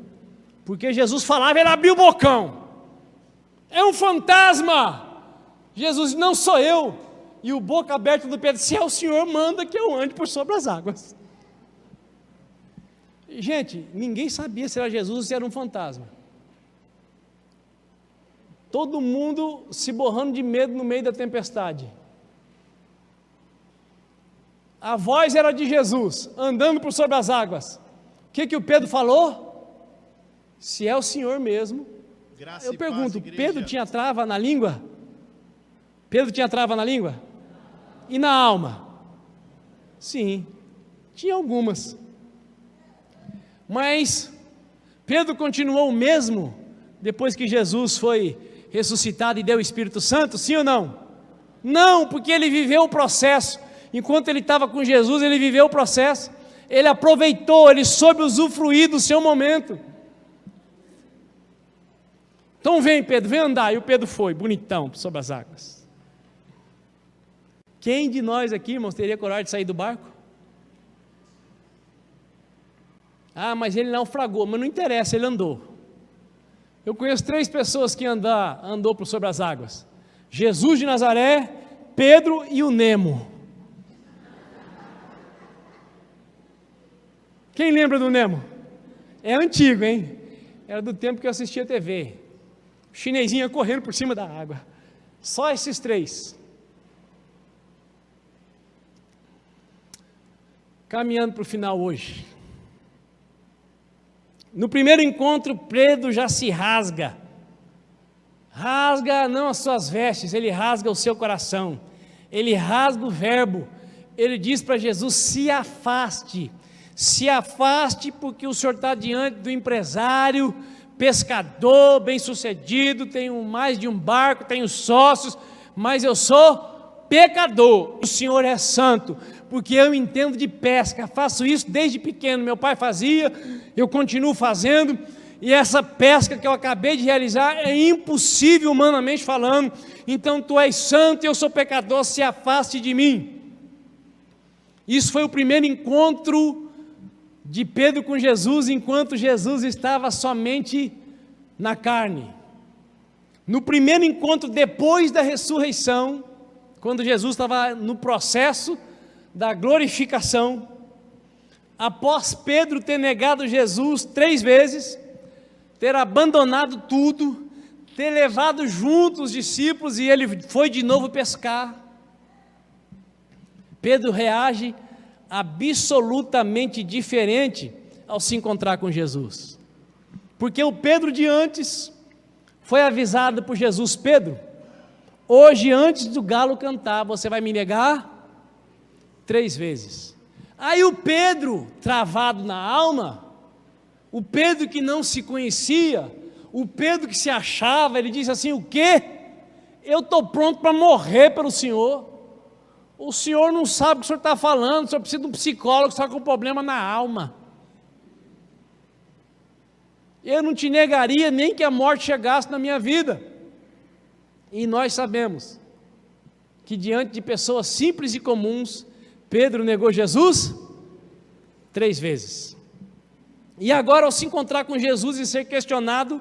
Porque Jesus falava, ele abriu o bocão. É um fantasma. Jesus, não sou eu. E o boca aberta do Pedro, se é o Senhor, manda que eu ande por sobre as águas. Gente, ninguém sabia se era Jesus ou se era um fantasma. Todo mundo se borrando de medo no meio da tempestade. A voz era de Jesus, andando por sobre as águas. O que o Pedro falou? Se é o Senhor mesmo. Eu pergunto, Pedro tinha trava na língua? Pedro tinha trava na língua? E na alma? Sim, tinha algumas. Mas Pedro continuou o mesmo depois que Jesus foi ressuscitado e deu o Espírito Santo, sim ou não? Não, porque ele viveu o processo. Enquanto ele estava com Jesus, ele viveu o processo. Ele aproveitou, ele soube usufruir do seu momento. Então vem Pedro, vem andar. E o Pedro foi, bonitão, sobre as águas. Quem de nós aqui, irmãos, teria coragem de sair do barco? Ah, mas ele naufragou, mas não interessa, ele andou. Eu conheço 3 pessoas que andou por sobre as águas. Jesus de Nazaré, Pedro e o Nemo. Quem lembra do Nemo? É antigo, hein? Era do tempo que eu assistia TV. O chinesinho correndo por cima da água. Só esses 3. Caminhando para o final hoje. No primeiro encontro, Pedro já se rasga. Rasga não as suas vestes, ele rasga o seu coração. Ele rasga o verbo. Ele diz para Jesus, se afaste. Se afaste porque o senhor está diante do empresário, pescador, bem-sucedido, tenho mais de um barco, tenho sócios, mas eu sou pecador. O senhor é santo, porque eu entendo de pesca, faço isso desde pequeno, meu pai fazia, eu continuo fazendo, e essa pesca que eu acabei de realizar é impossível humanamente falando, então tu és santo e eu sou pecador, se afaste de mim. Isso foi o primeiro encontro de Pedro com Jesus, enquanto Jesus estava somente na carne. No primeiro encontro depois da ressurreição, quando Jesus estava no processo da glorificação, após Pedro ter negado Jesus 3 vezes, ter abandonado tudo, ter levado junto os discípulos e ele foi de novo pescar, Pedro reage absolutamente diferente ao se encontrar com Jesus, porque o Pedro de antes foi avisado por Jesus, Pedro, hoje antes do galo cantar, você vai me negar 3 vezes, aí o Pedro travado na alma, o Pedro que não se conhecia, o Pedro que se achava, ele disse assim, o quê? Eu estou pronto para morrer pelo Senhor, o senhor não sabe o que o senhor está falando, o senhor precisa de um psicólogo, só com problema na alma. Eu não te negaria nem que a morte chegasse na minha vida. E nós sabemos que diante de pessoas simples e comuns, Pedro negou Jesus 3 vezes. E agora ao se encontrar com Jesus e ser questionado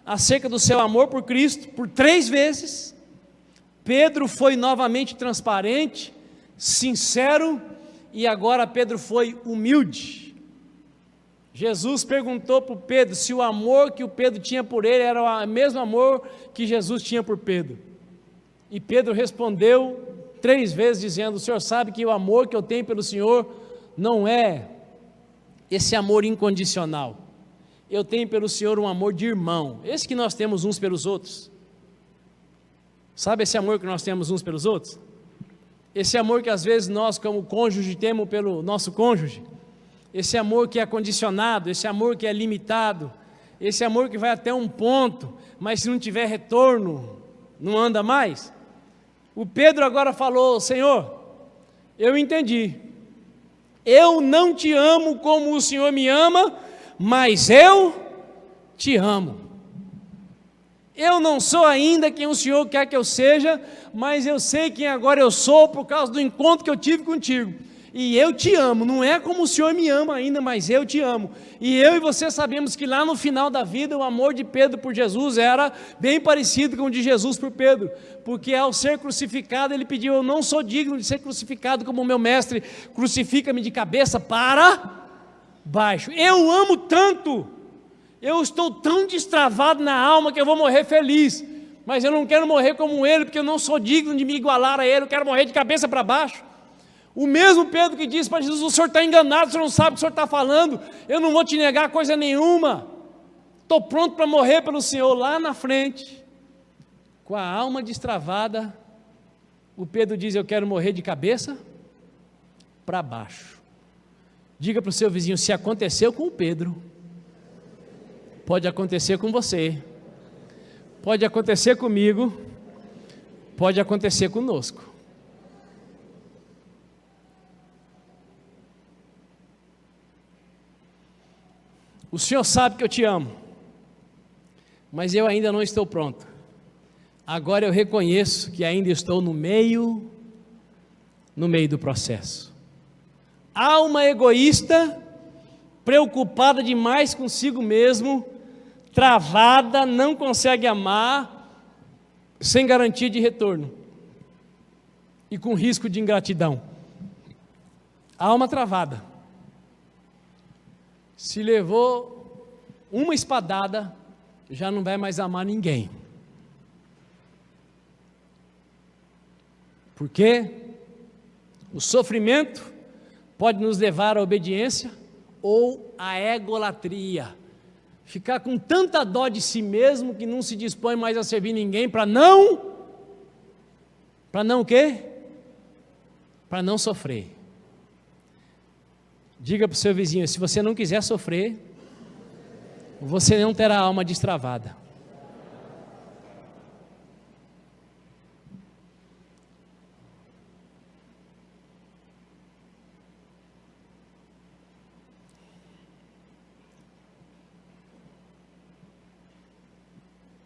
acerca do seu amor por Cristo, por 3 vezes, Pedro foi novamente transparente, sincero, e agora Pedro foi humilde. Jesus perguntou para o Pedro se o amor que o Pedro tinha por ele era o mesmo amor que Jesus tinha por Pedro. E Pedro respondeu 3 vezes dizendo: o Senhor sabe que o amor que eu tenho pelo Senhor não é esse amor incondicional. Eu tenho pelo Senhor um amor de irmão, esse que nós temos uns pelos outros. Sabe esse amor que nós temos uns pelos outros? Esse amor que às vezes nós como cônjuge temos pelo nosso cônjuge. Esse amor que é condicionado, esse amor que é limitado, esse amor que vai até um ponto, mas se não tiver retorno, não anda mais. O Pedro agora falou: Senhor, eu entendi, eu não te amo como o Senhor me ama, mas eu te amo. Eu não sou ainda quem o Senhor quer que eu seja, mas eu sei quem agora eu sou por causa do encontro que eu tive contigo. E eu te amo, não é como o Senhor me ama ainda, mas eu te amo. E eu e você sabemos que lá no final da vida o amor de Pedro por Jesus era bem parecido com o de Jesus por Pedro, porque ao ser crucificado ele pediu: eu não sou digno de ser crucificado como o meu mestre, crucifica-me de cabeça para baixo. Eu amo tanto, eu estou tão destravado na alma que eu vou morrer feliz, mas eu não quero morrer como ele, porque eu não sou digno de me igualar a ele, eu quero morrer de cabeça para baixo. O mesmo Pedro que disse para Jesus: o senhor está enganado, o senhor não sabe o que o senhor está falando, eu não vou te negar coisa nenhuma, estou pronto para morrer pelo Senhor. Lá na frente, com a alma destravada, o Pedro diz: eu quero morrer de cabeça para baixo. Diga para o seu vizinho: se aconteceu com o Pedro, pode acontecer com você, pode acontecer comigo, pode acontecer conosco. O Senhor sabe que eu te amo, mas eu ainda não estou pronto. Agora eu reconheço que ainda estou no meio do processo. Alma egoísta, preocupada demais consigo mesmo, travada, não consegue amar, sem garantia de retorno e com risco de ingratidão. Alma travada. Se levou uma espadada, já não vai mais amar ninguém. Porque o sofrimento pode nos levar à obediência ou à egolatria. Ficar com tanta dó de si mesmo que não se dispõe mais a servir ninguém para não o quê? Para não sofrer. Diga para o seu vizinho: se você não quiser sofrer, você não terá alma destravada.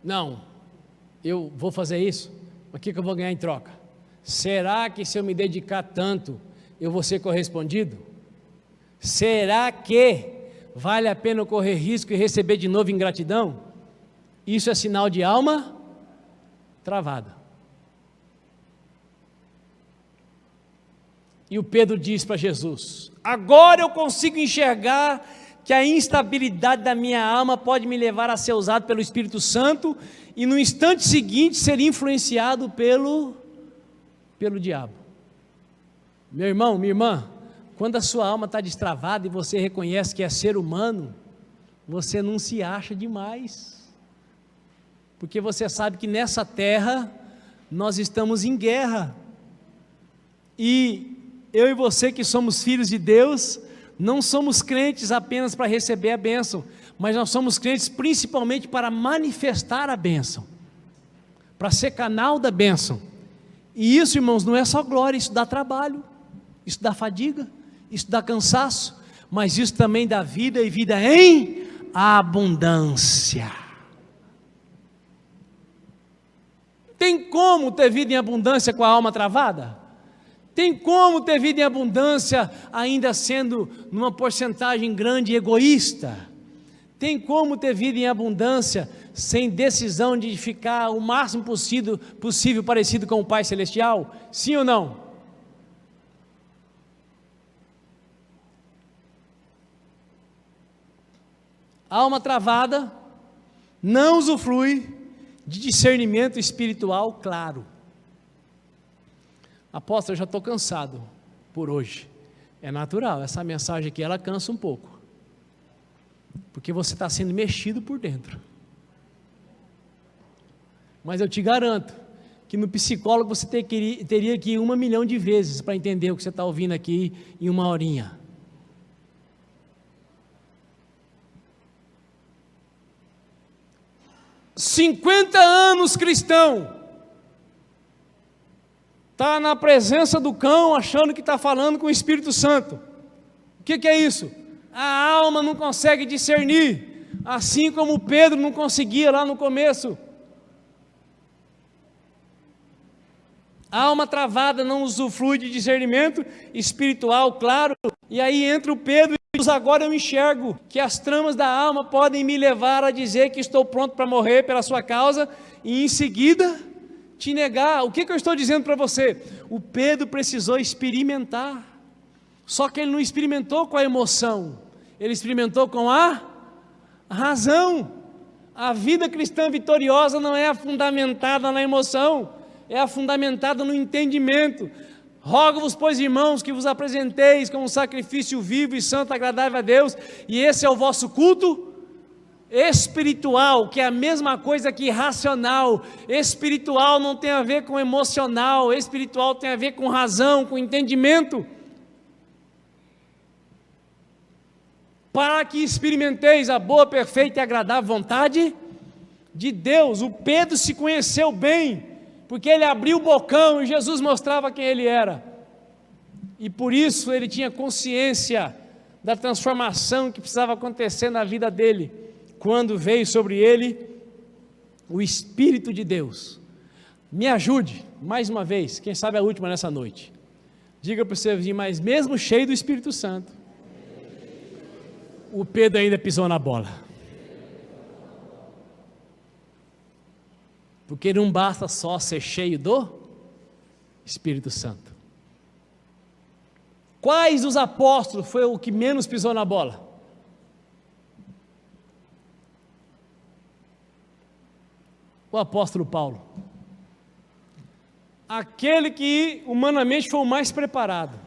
Não, eu vou fazer isso, o que eu vou ganhar em troca? Será que se eu me dedicar tanto, eu vou ser correspondido? Será que vale a pena eu correr risco e receber de novo ingratidão? Isso é sinal de alma travada. E o Pedro diz para Jesus: agora eu consigo enxergar que a instabilidade da minha alma pode me levar a ser usado pelo Espírito Santo e no instante seguinte ser influenciado pelo diabo. Meu irmão, minha irmã, quando a sua alma está destravada e você reconhece que é ser humano, você não se acha demais, porque você sabe que nessa terra nós estamos em guerra, e eu e você que somos filhos de Deus, não somos crentes apenas para receber a bênção, mas nós somos crentes principalmente para manifestar a bênção, para ser canal da bênção. E isso, irmãos, não é só glória, isso dá trabalho, isso dá fadiga, isso dá cansaço, mas isso também dá vida, e vida em abundância. Tem como ter vida em abundância com a alma travada? Tem como ter vida em abundância ainda sendo numa porcentagem grande egoísta? Tem como ter vida em abundância sem decisão de ficar o máximo possível parecido com o Pai Celestial? Sim ou não? Alma travada não usufrui de discernimento espiritual claro. Apóstolo, eu já estou cansado por hoje. É natural, essa mensagem aqui, ela cansa um pouco. Porque você está sendo mexido por dentro. Mas eu te garanto que no psicólogo você teria que ir 1 milhão de vezes para entender o que você está ouvindo aqui em 1 horinha. "50 anos cristão, está na presença do cão, achando que está falando com o Espírito Santo. O que é isso? A alma não consegue discernir, assim como Pedro não conseguia lá no começo. A alma travada não usufrui de discernimento espiritual, claro, e aí entra o Pedro e diz: agora eu enxergo que as tramas da alma podem me levar a dizer que estou pronto para morrer pela sua causa, e em seguida te negar. O que eu estou dizendo para você? O Pedro precisou experimentar, só que ele não experimentou com a emoção, ele experimentou com a razão. A vida cristã vitoriosa não é fundamentada na emoção, é fundamentada no entendimento. Rogo-vos, pois, irmãos, que vos apresenteis como um sacrifício vivo e santo, agradável a Deus, e esse é o vosso culto espiritual, que é a mesma coisa que racional. Espiritual não tem a ver com emocional, espiritual tem a ver com razão, com entendimento. Para que experimenteis a boa, perfeita e agradável vontade de Deus. O Pedro se conheceu bem, porque ele abriu o bocão e Jesus mostrava quem ele era, e por isso ele tinha consciência da transformação que precisava acontecer na vida dele, quando veio sobre ele o Espírito de Deus. Me ajude, mais uma vez, quem sabe a última nessa noite, diga para o seu vizinho: mas mesmo cheio do Espírito Santo, o Pedro ainda pisou na bola. Porque não basta só ser cheio do Espírito Santo. Quais dos apóstolos foi o que menos pisou na bola? O apóstolo Paulo. Aquele que humanamente foi o mais preparado,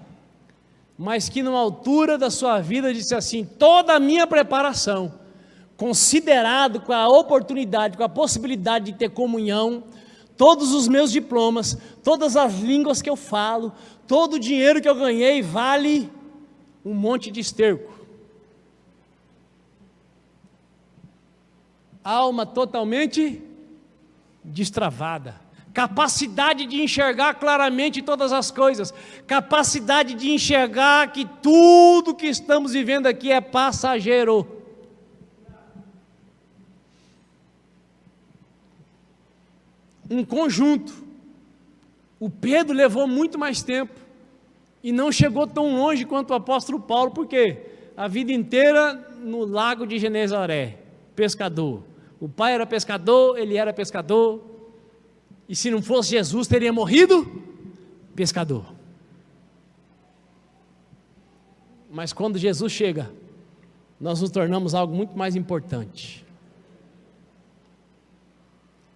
mas que numa altura da sua vida disse assim: toda a minha preparação, considerado com a oportunidade, com a possibilidade de ter comunhão, todos os meus diplomas, todas as línguas que eu falo, todo o dinheiro que eu ganhei vale um monte de esterco. Alma totalmente destravada, capacidade de enxergar claramente todas as coisas, capacidade de enxergar que tudo que estamos vivendo aqui é passageiro. Um conjunto. O Pedro levou muito mais tempo e não chegou tão longe quanto o apóstolo Paulo, porque a vida inteira no lago de Genezaré, pescador. O pai era pescador, ele era pescador, e se não fosse Jesus teria morrido pescador. Mas quando Jesus chega, nós nos tornamos algo muito mais importante.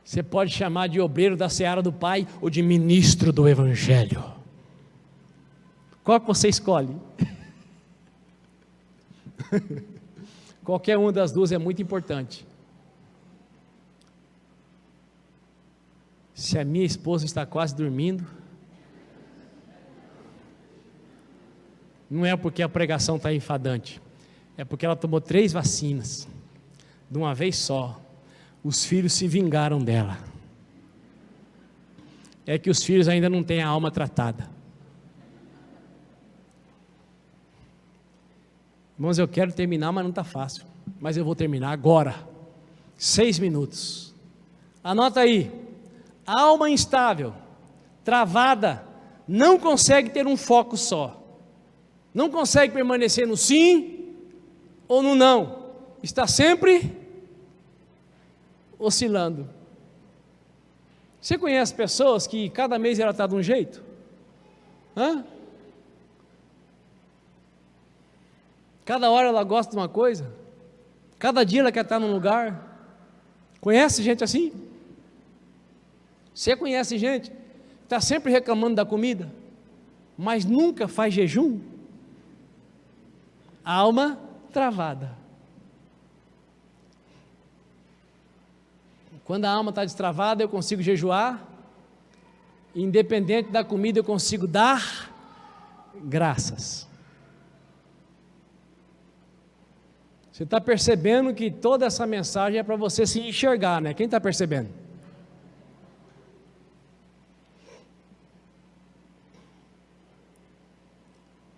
Você pode chamar de obreiro da seara do Pai ou de ministro do Evangelho. Qual que você escolhe? Qualquer uma das duas é muito importante. Se a minha esposa está quase dormindo, não é porque a pregação está enfadante, é porque ela tomou 3 vacinas, de uma vez só. Os filhos se vingaram dela. É que os filhos ainda não têm a alma tratada. Irmãos, eu quero terminar, mas não está fácil. Mas eu vou terminar agora. 6 minutos. Anota aí. A alma instável, travada, não consegue ter um foco só. Não consegue permanecer no sim ou no não. Está sempre oscilando. Você conhece pessoas que cada mês ela está de um jeito? Cada hora ela gosta de uma coisa, cada dia ela quer estar num lugar. Conhece gente assim? Você conhece gente que está sempre reclamando da comida? mas nunca faz jejum? Alma travada. Quando a alma está destravada, eu consigo jejuar, independente da comida, eu consigo dar graças. Você está percebendo que toda essa mensagem é para você se enxergar, né? Quem está percebendo?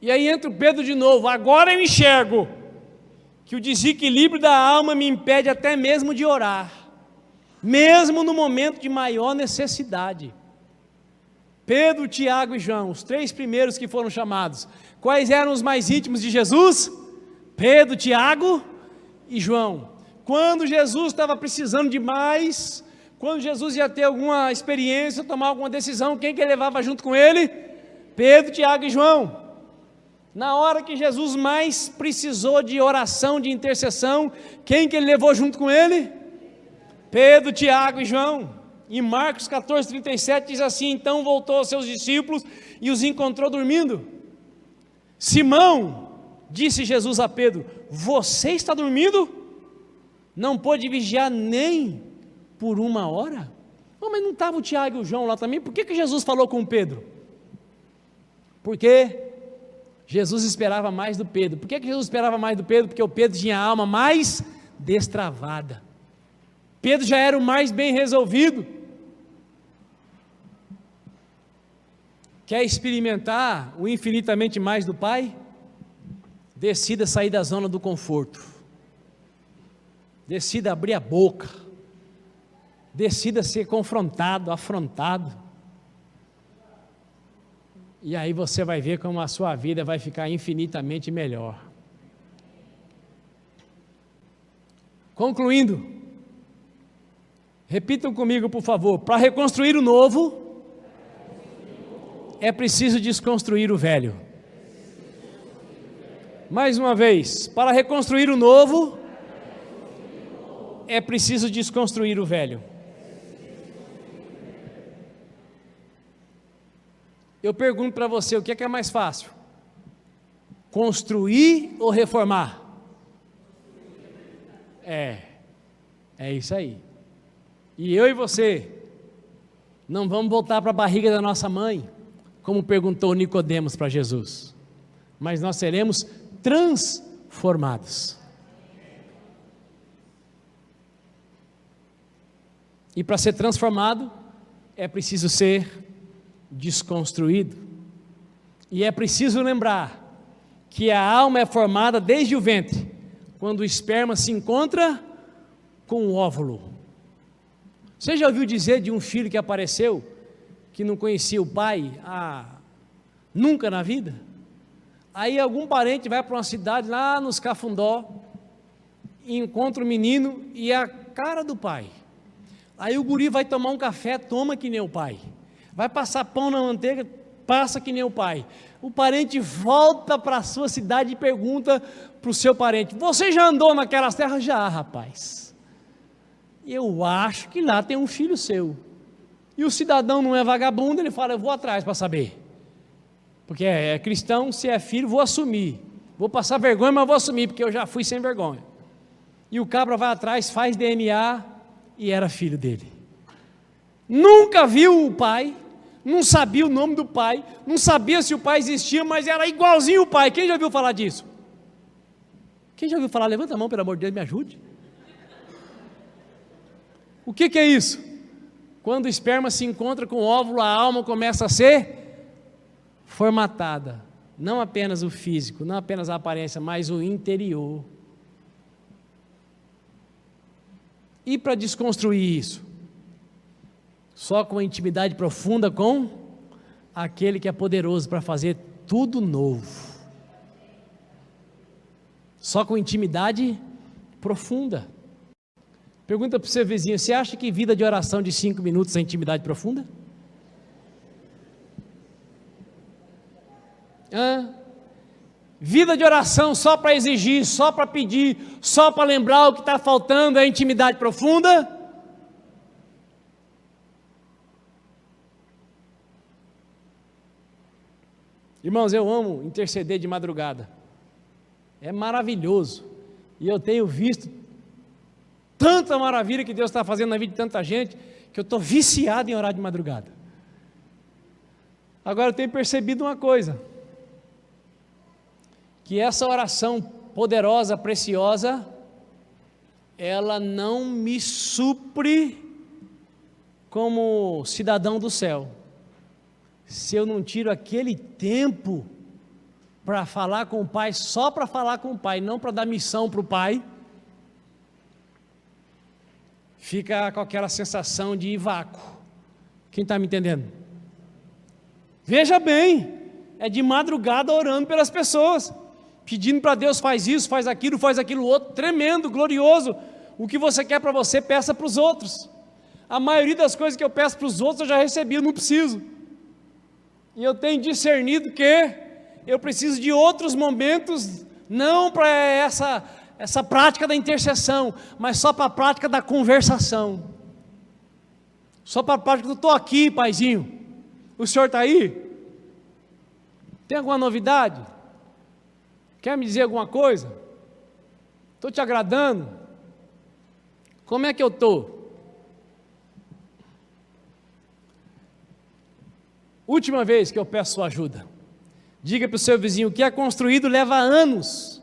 E aí entra o Pedro de novo. Agora eu enxergo que o desequilíbrio da alma me impede até mesmo de orar, mesmo no momento de maior necessidade. Pedro, Tiago e João, os 3 primeiros que foram chamados, quais eram os mais íntimos de Jesus? Pedro, Tiago e João. Quando Jesus estava precisando de mais, quando Jesus ia ter alguma experiência, tomar alguma decisão, quem que ele levava junto com ele? Pedro, Tiago e João. Na hora que Jesus mais precisou de oração, de intercessão, quem que ele levou junto com ele? Pedro, Tiago e João. Em Marcos 14:37 diz assim: então voltou aos seus discípulos e os encontrou dormindo. Simão, disse Jesus a Pedro, você está dormindo? Não pôde vigiar nem por 1 hora? Oh, mas não estava o Tiago e o João lá também? Por que Jesus falou com Pedro? Porque Jesus esperava mais do Pedro. Por que Jesus esperava mais do Pedro? Porque o Pedro tinha a alma mais destravada. Pedro já era o mais bem resolvido. Quer experimentar o infinitamente mais do Pai? Decida sair da zona do conforto. Decida abrir a boca. Decida ser confrontado, afrontado. E aí você vai ver como a sua vida vai ficar infinitamente melhor. Concluindo, repitam comigo, por favor. Para reconstruir o novo, é preciso desconstruir o velho. Mais uma vez, para reconstruir o novo, é preciso desconstruir o velho. Eu pergunto para você, o que é mais fácil? Construir ou reformar? É isso aí. E eu e você, não vamos voltar para a barriga da nossa mãe, como perguntou Nicodemos para Jesus, mas nós seremos transformados. E para ser transformado, é preciso ser desconstruído. E é preciso lembrar que a alma é formada desde o ventre, quando o esperma se encontra com o óvulo. Você já ouviu dizer de um filho que apareceu, que não conhecia o pai nunca na vida? Aí algum parente vai para uma cidade lá nos Cafundó, e encontra o menino e é a cara do pai. Aí o guri vai tomar um café, toma que nem o pai. Vai passar pão na manteiga, passa que nem o pai. O parente volta para a sua cidade e pergunta para o seu parente: você já andou naquelas terras? Já, rapaz. Eu acho que lá tem um filho seu. E o cidadão não é vagabundo, ele fala: eu vou atrás para saber. Porque é cristão, se é filho, vou assumir. Vou passar vergonha, mas vou assumir, porque eu já fui sem vergonha. E o cabra vai atrás, faz DNA e era filho dele. Nunca viu o pai, não sabia o nome do pai, não sabia se o pai existia, mas era igualzinho o pai. Quem já ouviu falar disso? Quem já ouviu falar? Levanta a mão, pelo amor de Deus, me ajude. O que é isso? Quando o esperma se encontra com o óvulo, a alma começa a ser formatada. Não apenas o físico, não apenas a aparência, mas o interior. E para desconstruir isso? Só com a intimidade profunda com aquele que é poderoso para fazer tudo novo. Só com intimidade profunda. Pergunta para o seu vizinho: você acha que vida de oração de 5 minutos é intimidade profunda? Vida de oração só para exigir, só para pedir, só para lembrar o que está faltando é intimidade profunda? Irmãos, eu amo interceder de madrugada. É maravilhoso. E eu tenho visto tanta maravilha que Deus está fazendo na vida de tanta gente, que eu estou viciado em orar de madrugada. Agora eu tenho percebido uma coisa, que essa oração poderosa, preciosa, ela não me supre como cidadão do céu, se eu não tiro aquele tempo para falar com o Pai, só para falar com o Pai, não para dar missão para o Pai, fica com aquela sensação de vácuo. Quem está me entendendo? Veja bem, é de madrugada orando pelas pessoas, pedindo para Deus, faz isso, faz aquilo outro, tremendo, glorioso. O que você quer para você, peça para os outros. A maioria das coisas que eu peço para os outros, eu já recebi, eu não preciso. E eu tenho discernido que eu preciso de outros momentos, não para essa prática da intercessão, mas só para a prática da conversação. Só para a prática do estou aqui, paizinho. O senhor está aí? Tem alguma novidade? Quer me dizer alguma coisa? Estou te agradando? Como é que eu estou? Última vez que eu peço sua ajuda, diga para o seu vizinho: o que é construído leva anos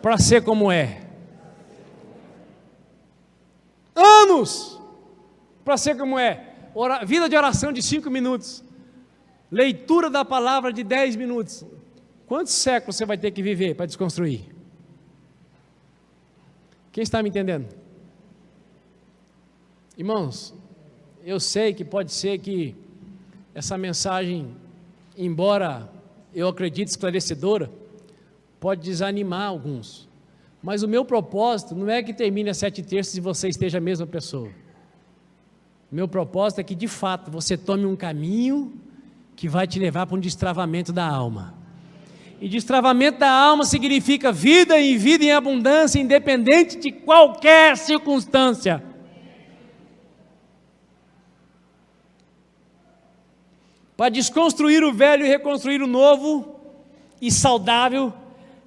para ser como é. Anos para ser como é. Vida de oração de 5 minutos, leitura da palavra de 10 minutos. Quantos séculos você vai ter que viver para desconstruir? Quem está me entendendo? Irmãos, eu sei que pode ser que essa mensagem, embora eu acredite esclarecedora, pode desanimar alguns, mas o meu propósito não é que termine as 7 terças e você esteja a mesma pessoa. O meu propósito é que de fato você tome um caminho que vai te levar para um destravamento da alma. E destravamento da alma significa vida e vida em abundância, independente de qualquer circunstância. Para desconstruir o velho e reconstruir o novo e saudável,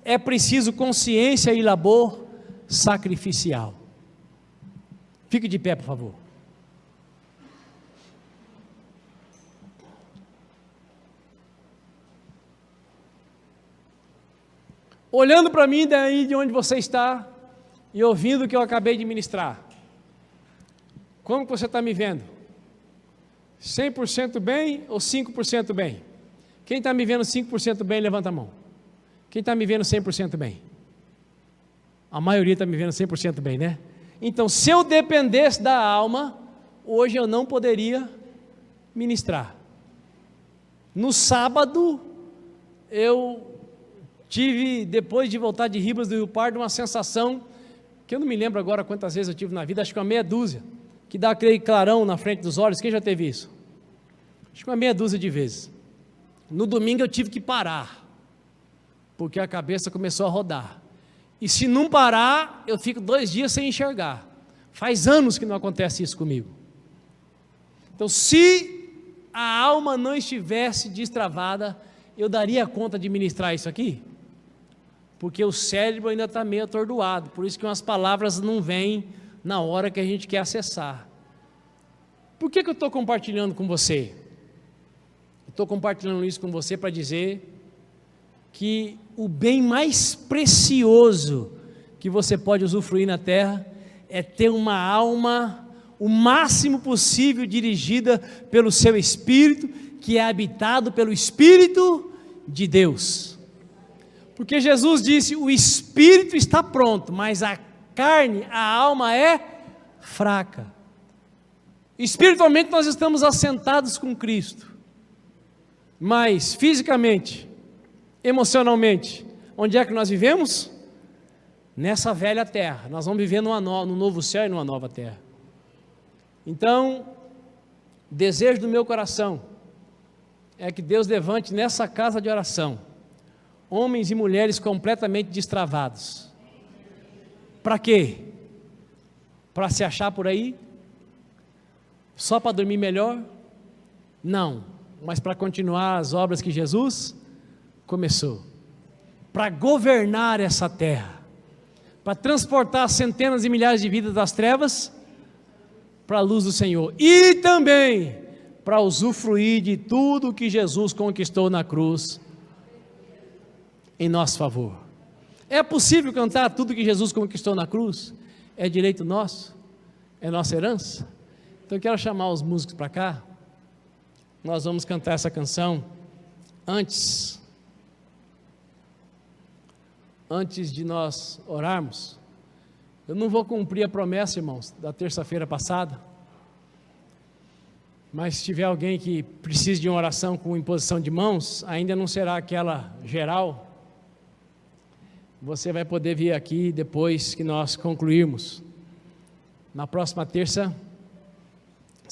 é preciso consciência e labor sacrificial. Fique de pé, por favor. Olhando para mim daí de onde você está e ouvindo o que eu acabei de ministrar, como que você está me vendo? 100% bem ou 5% bem? Quem está me vendo 5% bem, levanta a mão. Quem está me vendo 100% bem? A maioria está me vendo 100% bem, né? Então, se eu dependesse da alma, hoje eu não poderia ministrar. No sábado, eu tive, depois de voltar de Ribas do Rio Pardo, uma sensação, que eu não me lembro agora quantas vezes eu tive na vida, acho que uma meia dúzia, que dá aquele clarão na frente dos olhos. Quem já teve isso? Acho que uma meia dúzia de vezes. No domingo eu tive que parar, porque a cabeça começou a rodar, e se não parar, eu fico 2 dias sem enxergar. Faz anos que não acontece isso comigo. Então, se a alma não estivesse destravada, eu daria conta de ministrar isso aqui? Porque o cérebro ainda está meio atordoado, por isso que umas palavras não vêm na hora que a gente quer acessar. Por que eu estou compartilhando com você? Estou compartilhando isso com você para dizer que o bem mais precioso que você pode usufruir na terra é ter uma alma o máximo possível dirigida pelo seu Espírito, que é habitado pelo Espírito de Deus. Porque Jesus disse: o Espírito está pronto, mas a carne, a alma é fraca. Espiritualmente nós estamos assentados com Cristo, mas fisicamente, emocionalmente, onde é que nós vivemos? Nessa velha terra. Nós vamos viver no novo céu e numa nova terra. Então, o desejo do meu coração é que Deus levante nessa casa de oração homens e mulheres completamente destravados. Para quê? Para se achar por aí? Só para dormir melhor? Não. mas para continuar as obras que Jesus começou, para governar essa terra, para transportar centenas e milhares de vidas das trevas para a luz do Senhor, e também para usufruir de tudo que Jesus conquistou na cruz em nosso favor. É possível cantar tudo que Jesus conquistou na cruz? É direito nosso? É nossa herança? Então eu quero chamar os músicos para cá. Nós vamos cantar essa canção antes de nós orarmos. Eu não vou cumprir a promessa, irmãos, da terça-feira passada, mas se tiver alguém que precise de uma oração com imposição de mãos, ainda não será aquela geral. Você vai poder vir aqui depois que nós concluirmos. Na próxima terça,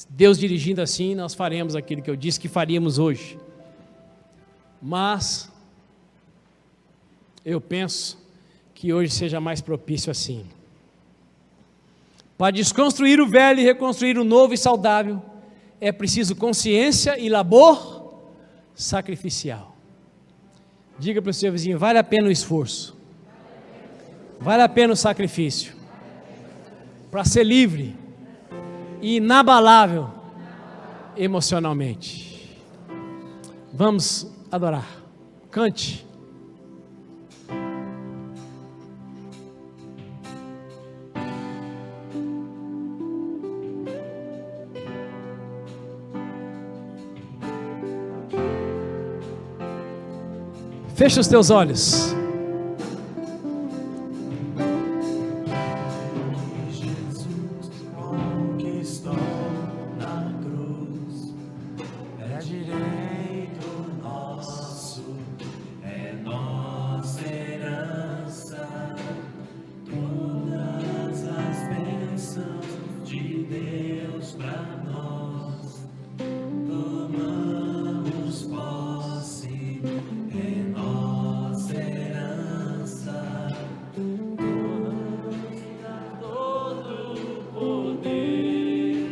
Deus dirigindo assim, nós faremos aquilo que eu disse que faríamos hoje. Mas eu penso que hoje seja mais propício assim. Para desconstruir o velho e reconstruir o novo e saudável, é preciso consciência e labor sacrificial. Diga para o seu vizinho: vale a pena o esforço, vale a pena o sacrifício, para ser livre e inabalável emocionalmente. Vamos adorar. Cante. Fecha os teus olhos. Jesus conquistou na cruz, é direito nosso, é nossa herança. Todas as bênçãos de Deus para nós, tomamos posse. Nossa herança, todo poder,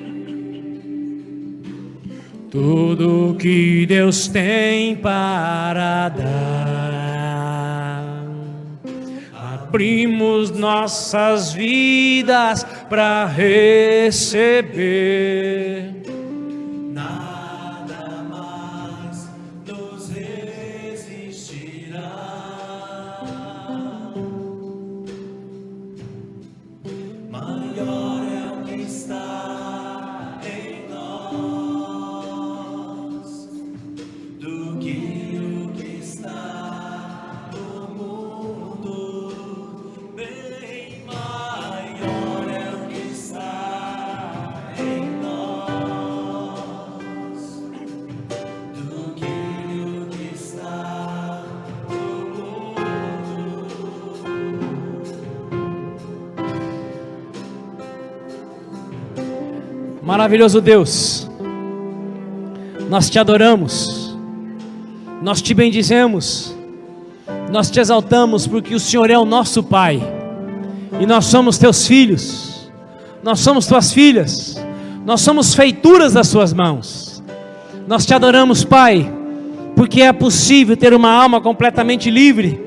tudo que Deus tem para dar, abrimos nossas vidas para receber. Maravilhoso Deus, nós te adoramos, nós te bendizemos, nós te exaltamos, porque o Senhor é o nosso Pai, e nós somos teus filhos, nós somos tuas filhas, nós somos feituras das suas mãos. Nós te adoramos, Pai, porque é possível ter uma alma completamente livre,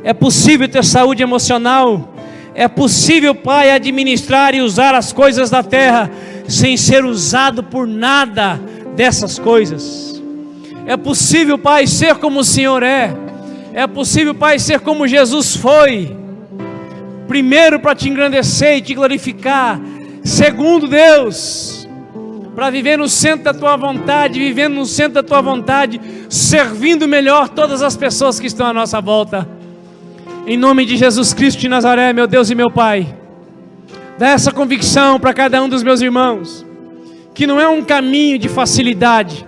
é possível ter saúde emocional, é possível, Pai, administrar e usar as coisas da terra sem ser usado por nada dessas coisas. É possível, Pai, ser como o Senhor é possível, Pai, ser como Jesus foi. Primeiro, para te engrandecer e te glorificar. Segundo, Deus, para viver no centro da tua vontade, vivendo no centro da tua vontade, servindo melhor todas as pessoas que estão à nossa volta. Em nome de Jesus Cristo de Nazaré, meu Deus e meu Pai, dá essa convicção para cada um dos meus irmãos, que não é um caminho de facilidade,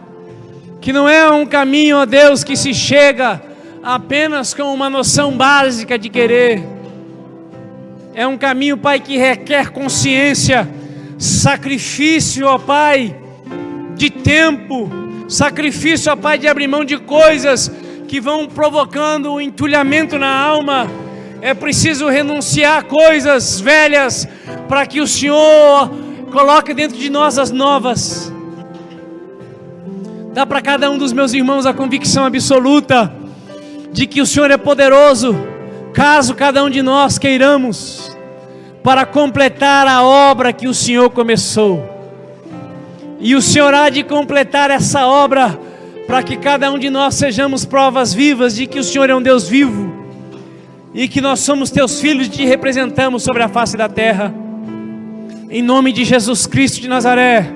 que não é um caminho, ó Deus, que se chega apenas com uma noção básica de querer. É um caminho, Pai, que requer consciência, sacrifício, ó Pai, de tempo, sacrifício, ó Pai, de abrir mão de coisas que vão provocando um entulhamento na alma. É preciso renunciar a coisas velhas para que o Senhor coloque dentro de nós as novas. Dá para cada um dos meus irmãos a convicção absoluta de que o Senhor é poderoso, caso cada um de nós queiramos, para completar a obra que o Senhor começou. E o Senhor há de completar essa obra, para que cada um de nós sejamos provas vivas de que o Senhor é um Deus vivo, e que nós somos teus filhos e te representamos sobre a face da terra. Em nome de Jesus Cristo de Nazaré,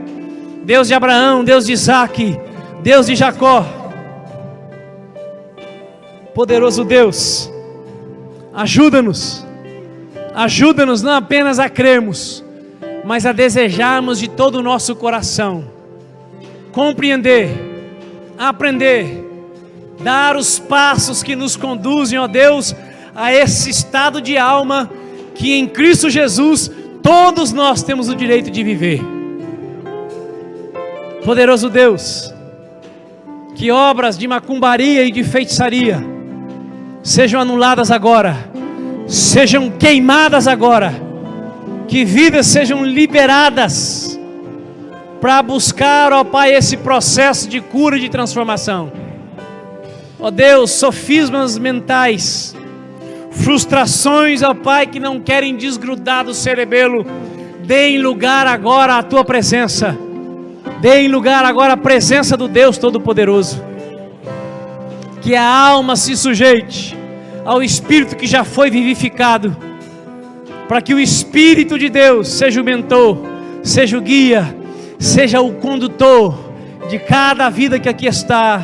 Deus de Abraão, Deus de Isaque, Deus de Jacó, poderoso Deus, ajuda-nos não apenas a crermos, mas a desejarmos de todo o nosso coração, compreender, aprender, dar os passos que nos conduzem, ó Deus, a esse estado de alma que em Cristo Jesus todos nós temos o direito de viver. Poderoso Deus, que obras de macumbaria e de feitiçaria sejam anuladas agora, sejam queimadas agora, que vidas sejam liberadas para buscar, ó Pai, esse processo de cura e de transformação. Ó Deus, sofismas mentais, frustrações, ó Pai, que não querem desgrudar do cerebelo, deem lugar agora à Tua presença, deem lugar agora à presença do Deus Todo-Poderoso. Que a alma se sujeite ao Espírito que já foi vivificado, para que o Espírito de Deus seja o mentor, seja o guia, seja o condutor de cada vida que aqui está,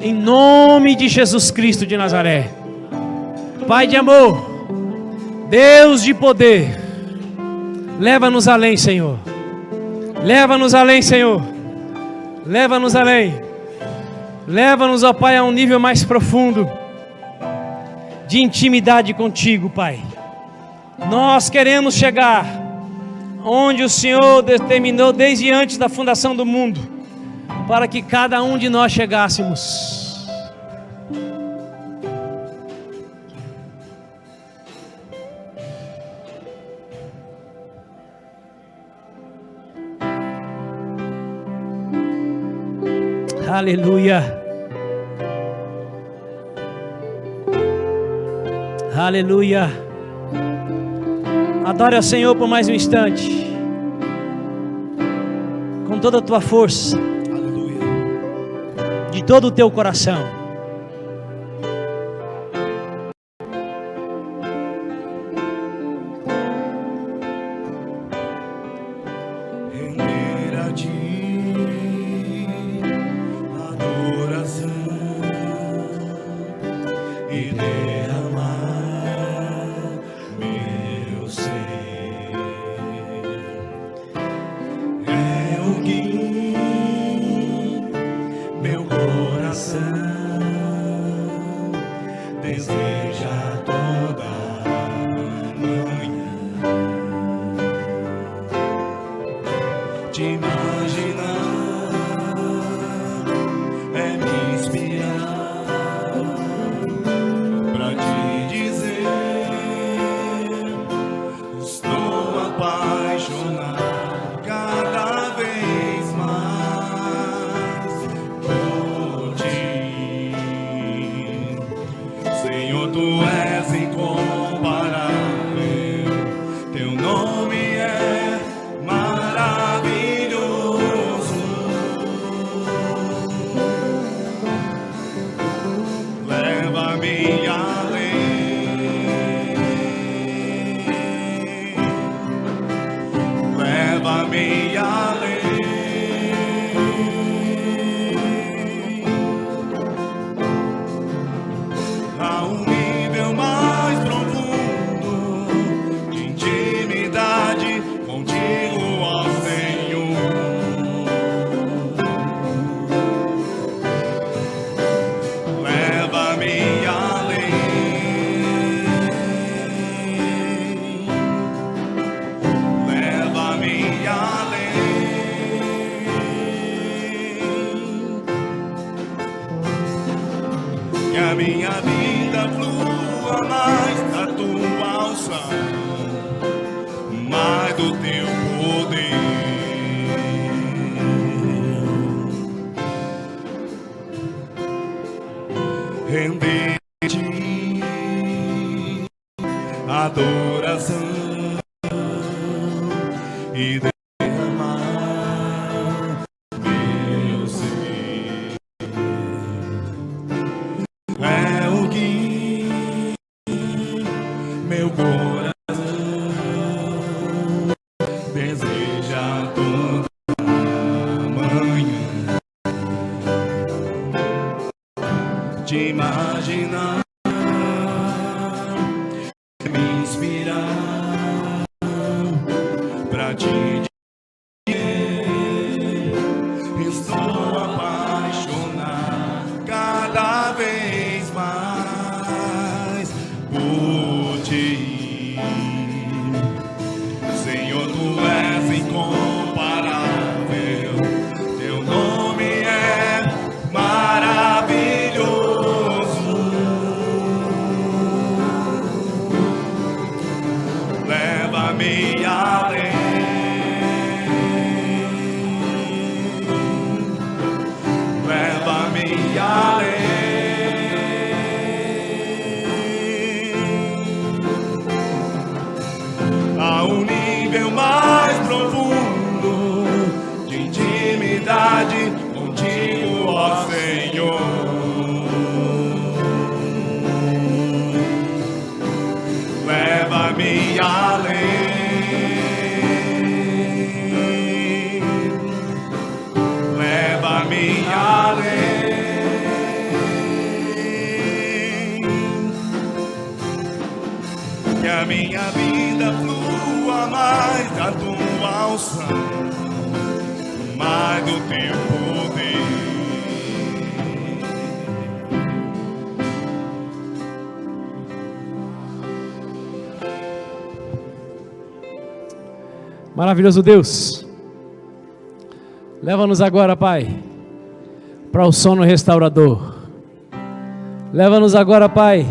em nome de Jesus Cristo de Nazaré. Pai de amor, Deus de poder, leva-nos além, Senhor, leva-nos além, Senhor, leva-nos além, leva-nos, ó Pai, a um nível mais profundo de intimidade contigo, Pai. Nós queremos chegar onde o Senhor determinou desde antes da fundação do mundo, para que cada um de nós chegássemos. Aleluia. Aleluia. Adore ao Senhor por mais um instante, com toda a tua força, aleluia, de todo o teu coração. Render a ti adoração e derramar meu ser. É o que meu coração deseja toda manhã. Te imaginar é me inspirar pra te dizer: estou apaixonado cada vez mais por ti. Senhor, tu és incomparável, teu nome é maravilhoso. Leva-me além, leva-me além, a um nível mais profundo de intimidade contigo, ó Senhor. Leva-me além, leva-me além, que a minha vida flua mais da tua unção, mais do teu poder. render-te adoração e derramar meu ser. É o que meu coração deseja toda manhã. Te imaginar, me inspirar pra te dizer, estou apaixonado cada vez mais por ti. Senhor, tu és incomparável, teu nome é maravilhoso. Leva-me além, leva-me além. A um nível mais profundo de intimidade contigo, ó Senhor. Leva-me além, leva-me além. Que a minha vida flua mais da tua unção, mais do teu poder. Maravilhoso Deus, leva-nos agora, Pai, para o sono restaurador. Leva-nos agora, Pai,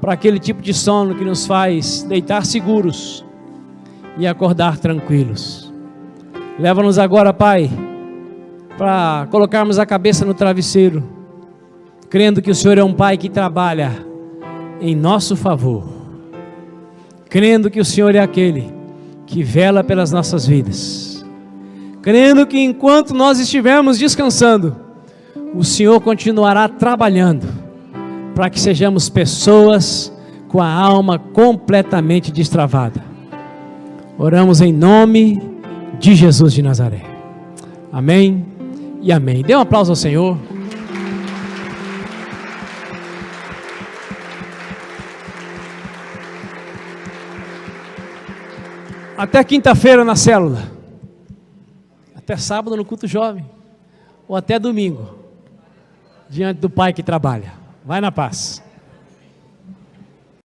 para aquele tipo de sono que nos faz deitar seguros e acordar tranquilos. Leva-nos agora, Pai, para colocarmos a cabeça no travesseiro, crendo que o Senhor é um Pai que trabalha em nosso favor, crendo que o Senhor é aquele que vela pelas nossas vidas, crendo que enquanto nós estivermos descansando, o Senhor continuará trabalhando para que sejamos pessoas com a alma completamente destravada. Oramos em nome de Jesus de Nazaré. Amém e amém. Dê um aplauso ao Senhor. Até quinta-feira na célula, até sábado no culto jovem, ou até domingo, diante do Pai que trabalha. Vai na paz.